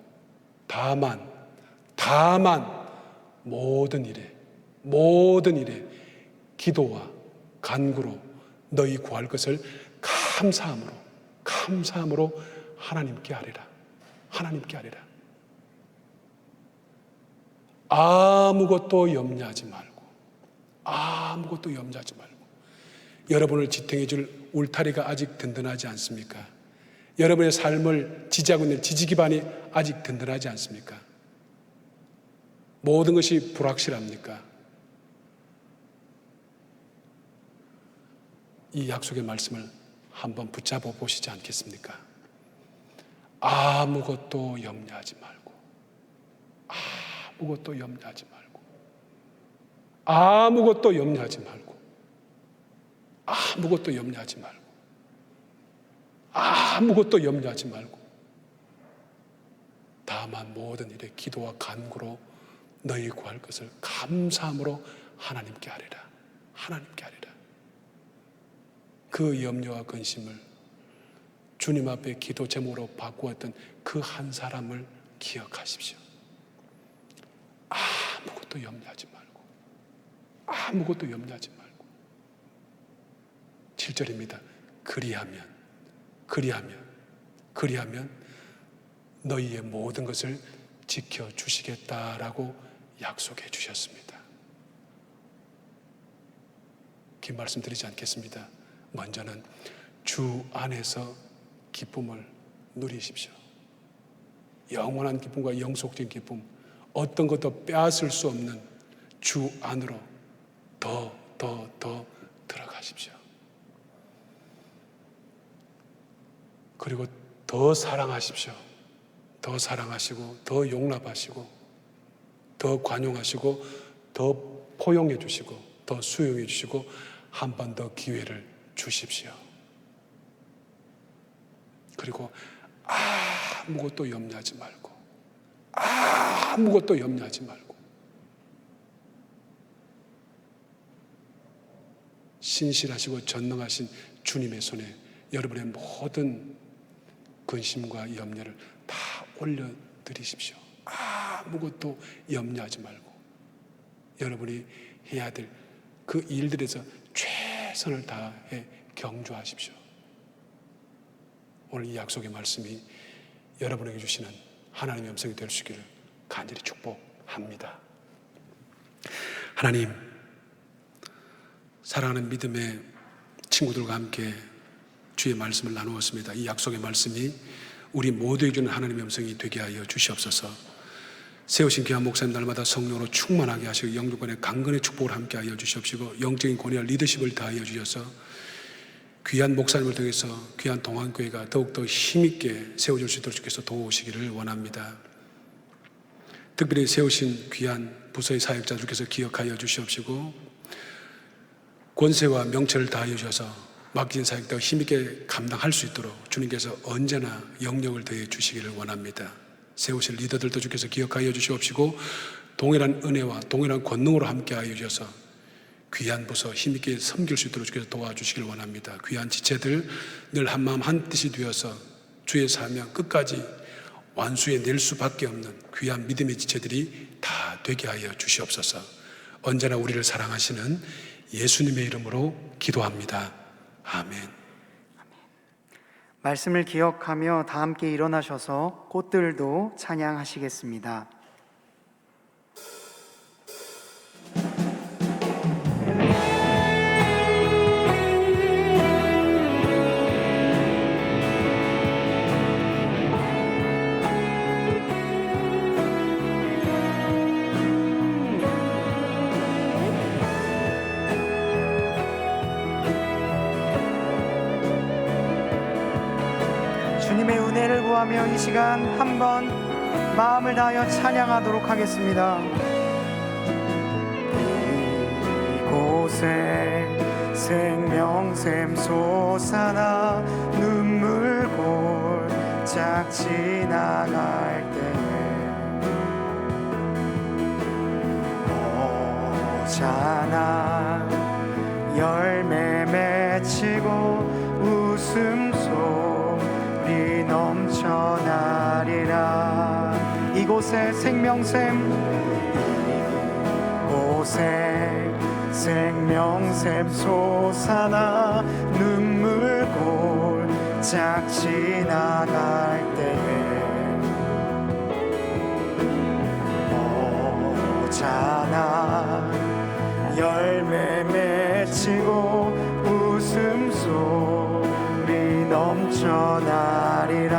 [SPEAKER 5] 다만 모든 일에 기도와 간구로 너희 구할 것을 감사함으로 하나님께 아뢰라. 하나님께 아뢰라. 아무것도 염려하지 말고, 아무것도 염려하지 말고. 여러분을 지탱해 줄 울타리가 아직 든든하지 않습니까? 여러분의 삶을 지지하고 있는 지지 기반이 아직 든든하지 않습니까? 모든 것이 불확실합니까? 이 약속의 말씀을 한번 붙잡아 보시지 않겠습니까? 아무것도 염려하지 말고, 아무것도 염려하지 말고, 아무것도 염려하지 말고, 아무것도 염려하지 말고, 아무것도 염려하지 말고, 다만 모든 일에 기도와 간구로 너희 구할 것을 감사함으로 하나님께 아뢰라. 하나님께 아뢰라. 그 염려와 근심을 주님 앞에 기도 제목으로 바꾸었던 그 한 사람을 기억하십시오. 아무것도 염려하지 말고, 아무것도 염려하지 말고. 7절입니다. 그리하면 너희의 모든 것을 지켜주시겠다라고 약속해 주셨습니다. 긴 말씀 드리지 않겠습니다. 먼저는 주 안에서 기쁨을 누리십시오. 영원한 기쁨과 영속적인 기쁨, 어떤 것도 빼앗을 수 없는 주 안으로 더 들어가십시오. 그리고 더 사랑하십시오. 더 사랑하시고, 더 용납하시고, 더 관용하시고, 더 포용해 주시고, 더 수용해 주시고, 한 번 더 기회를 주십시오. 그리고 아무것도 염려하지 말고, 아무것도 염려하지 말고, 신실하시고 전능하신 주님의 손에 여러분의 모든 근심과 염려를 다 올려드리십시오. 아무것도 염려하지 말고 여러분이 해야 될 그 일들에서 최선을 다해 경주하십시오. 오늘 이 약속의 말씀이 여러분에게 주시는 하나님의 음성이 될 수 있기를 간절히 축복합니다. 하나님, 사랑하는 믿음의 친구들과 함께 주의 말씀을 나누었습니다. 이 약속의 말씀이 우리 모두에게 주는 하나님의 음성이 되게 하여 주시옵소서. 세우신 귀한 목사님 날마다 성령으로 충만하게 하시고 영육간의 강건의 축복을 함께 하여 주시옵시고 영적인 권위와 리더십을 다하여 주셔서 귀한 목사님을 통해서 귀한 동안교회가 더욱더 힘있게 세워질 수 있도록 주께서 도우시기를 원합니다. 특별히 세우신 귀한 부서의 사역자 주께서 기억하여 주시옵시고 권세와 명철을 다하여 주셔서 맡긴 사역 더 힘있게 감당할 수 있도록 주님께서 언제나 영역을 더해 주시기를 원합니다. 세우실 리더들도 주께서 기억하여 주시옵시고 동일한 은혜와 동일한 권능으로 함께하여 주셔서 귀한 부서 힘있게 섬길 수 있도록 주께서 도와주시길 원합니다. 귀한 지체들 늘 한마음 한뜻이 되어서 주의 사명 끝까지 완수해 낼 수밖에 없는 귀한 믿음의 지체들이 다 되게 하여 주시옵소서. 언제나 우리를 사랑하시는 예수님의 이름으로 기도합니다. 아멘.
[SPEAKER 1] 말씀을 기억하며 다 함께 일어나셔서 꽃들도 찬양하시겠습니다. 주님의 은혜를 구하며 이 시간 한번 마음을 다하여 찬양하도록 하겠습니다. 이곳에 생명샘 솟아나 눈물 골짝 지나갈 때에 오자나 열매 맺히고 웃음소리 넘쳐나리라. 이곳에 생명샘 솟아나 눈물 골짝 지나갈 때에 오자나 열매 맺히고 웃음소리 넘쳐나리라.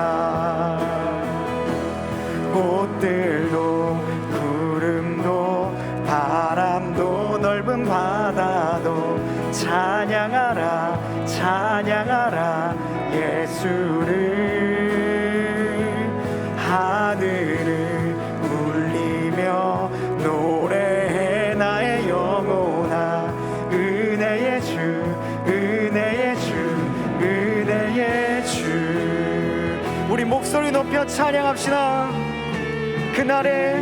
[SPEAKER 1] 꽃들도 구름도 바람도 넓은 바다도 찬양하라 찬양하라 예수를. 하늘을 울리며 노래해 나의 영혼아 은혜의 주 은혜의 주 은혜의 주. 우리 목소리 높여 찬양합시다. 그날에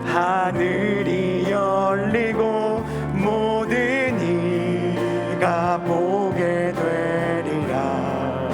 [SPEAKER 1] 하늘이 열리고 모든 이가 보게 되리라.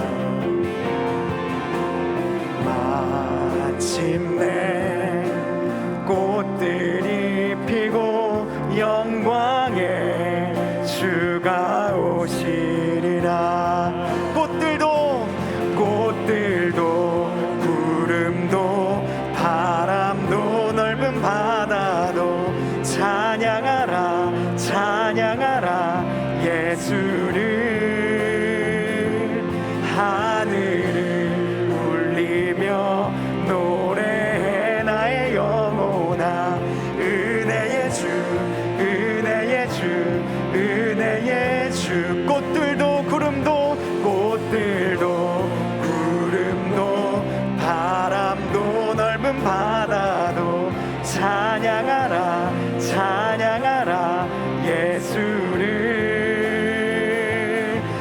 [SPEAKER 1] 바다도 찬양하라 찬양하라 예수를.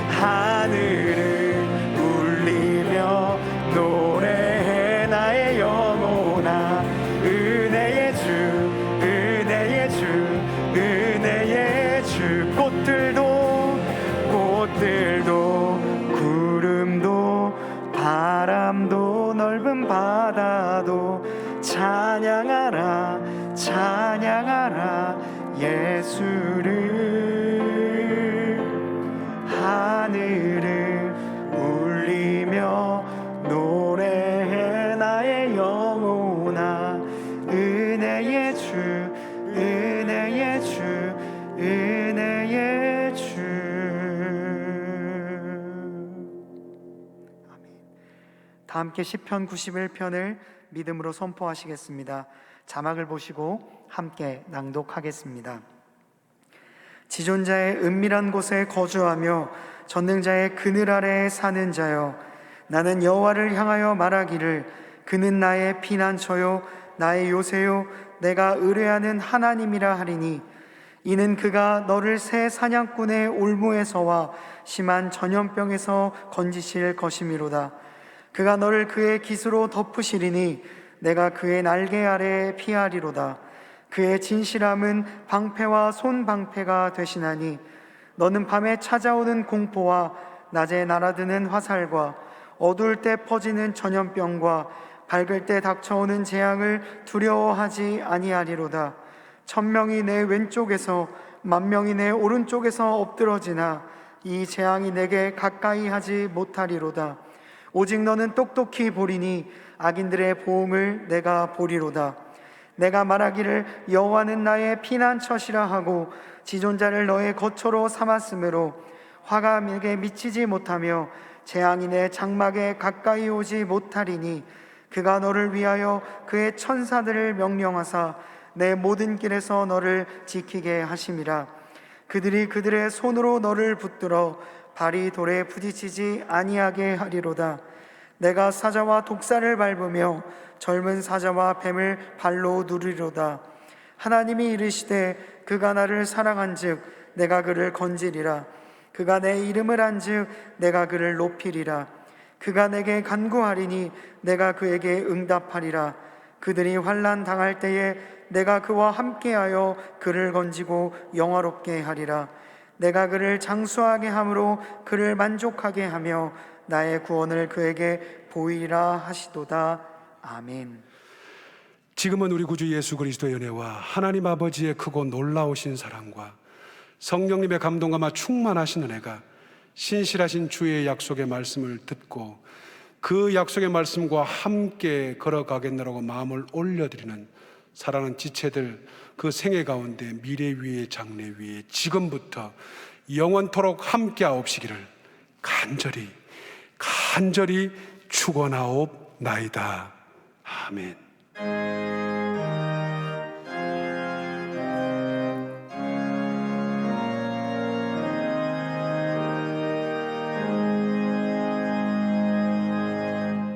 [SPEAKER 1] 하늘을 울리며 노래해 나의 영혼아 은혜의 주 은혜의 주 은혜의 주. 꽃들도 구름도 바람도 넓은 바다도 찬양하라 찬양하라 예수를. 하늘을 울리며 노래해 나의 영혼아 은혜의 주 은혜의 주 은혜의 주. 아멘. 다 함께 시편 91편을 믿음으로 선포하시겠습니다. 자막을 보시고 함께 낭독하겠습니다. 지존자의 은밀한 곳에 거주하며 전능자의 그늘 아래에 사는 자여, 나는 여호와를 향하여 말하기를 그는 나의 피난처요 나의 요새요 내가 의뢰하는 하나님이라 하리니, 이는 그가 너를 새 사냥꾼의 올무에서와 심한 전염병에서 건지실 것이미로다. 그가 너를 그의 깃으로 덮으시리니 내가 그의 날개 아래에 피하리로다. 그의 진실함은 방패와 손방패가 되시나니, 너는 밤에 찾아오는 공포와 낮에 날아드는 화살과 어두울 때 퍼지는 전염병과 밝을 때 닥쳐오는 재앙을 두려워하지 아니하리로다. 1000명이 내 왼쪽에서 10,000명이 내 오른쪽에서 엎드러지나 이 재앙이 내게 가까이 하지 못하리로다. 오직 너는 똑똑히 보리니 악인들의 보응을 내가 보리로다. 내가 말하기를 여호와는 나의 피난처시라 하고 지존자를 너의 거처로 삼았으므로 화가 내게 미치지 못하며 재앙이 내 장막에 가까이 오지 못하리니, 그가 너를 위하여 그의 천사들을 명령하사 내 모든 길에서 너를 지키게 하심이라. 그들이 그들의 손으로 너를 붙들어 발이 돌에 부딪히지 아니하게 하리로다. 내가 사자와 독사를 밟으며 젊은 사자와 뱀을 발로 누리로다. 하나님이 이르시되 그가 나를 사랑한즉 내가 그를 건지리라. 그가 내 이름을 안즉 내가 그를 높이리라. 그가 내게 간구하리니 내가 그에게 응답하리라. 그들이 환난 당할 때에 내가 그와 함께하여 그를 건지고 영화롭게 하리라. 내가 그를 장수하게 함으로 그를 만족하게 하며 나의 구원을 그에게 보이라 하시도다. 아멘.
[SPEAKER 5] 지금은 우리 구주 예수 그리스도의 은혜와 하나님 아버지의 크고 놀라우신 사랑과 성령님의 감동감화 충만하신 은혜가 신실하신 주의 약속의 말씀을 듣고 그 약속의 말씀과 함께 걸어가겠노라고 마음을 올려드리는 사랑하는 지체들, 그 생애 가운데 미래 위에 장래 위에 지금부터 영원토록 함께하옵시기를 간절히 축원하옵나이다. 아멘.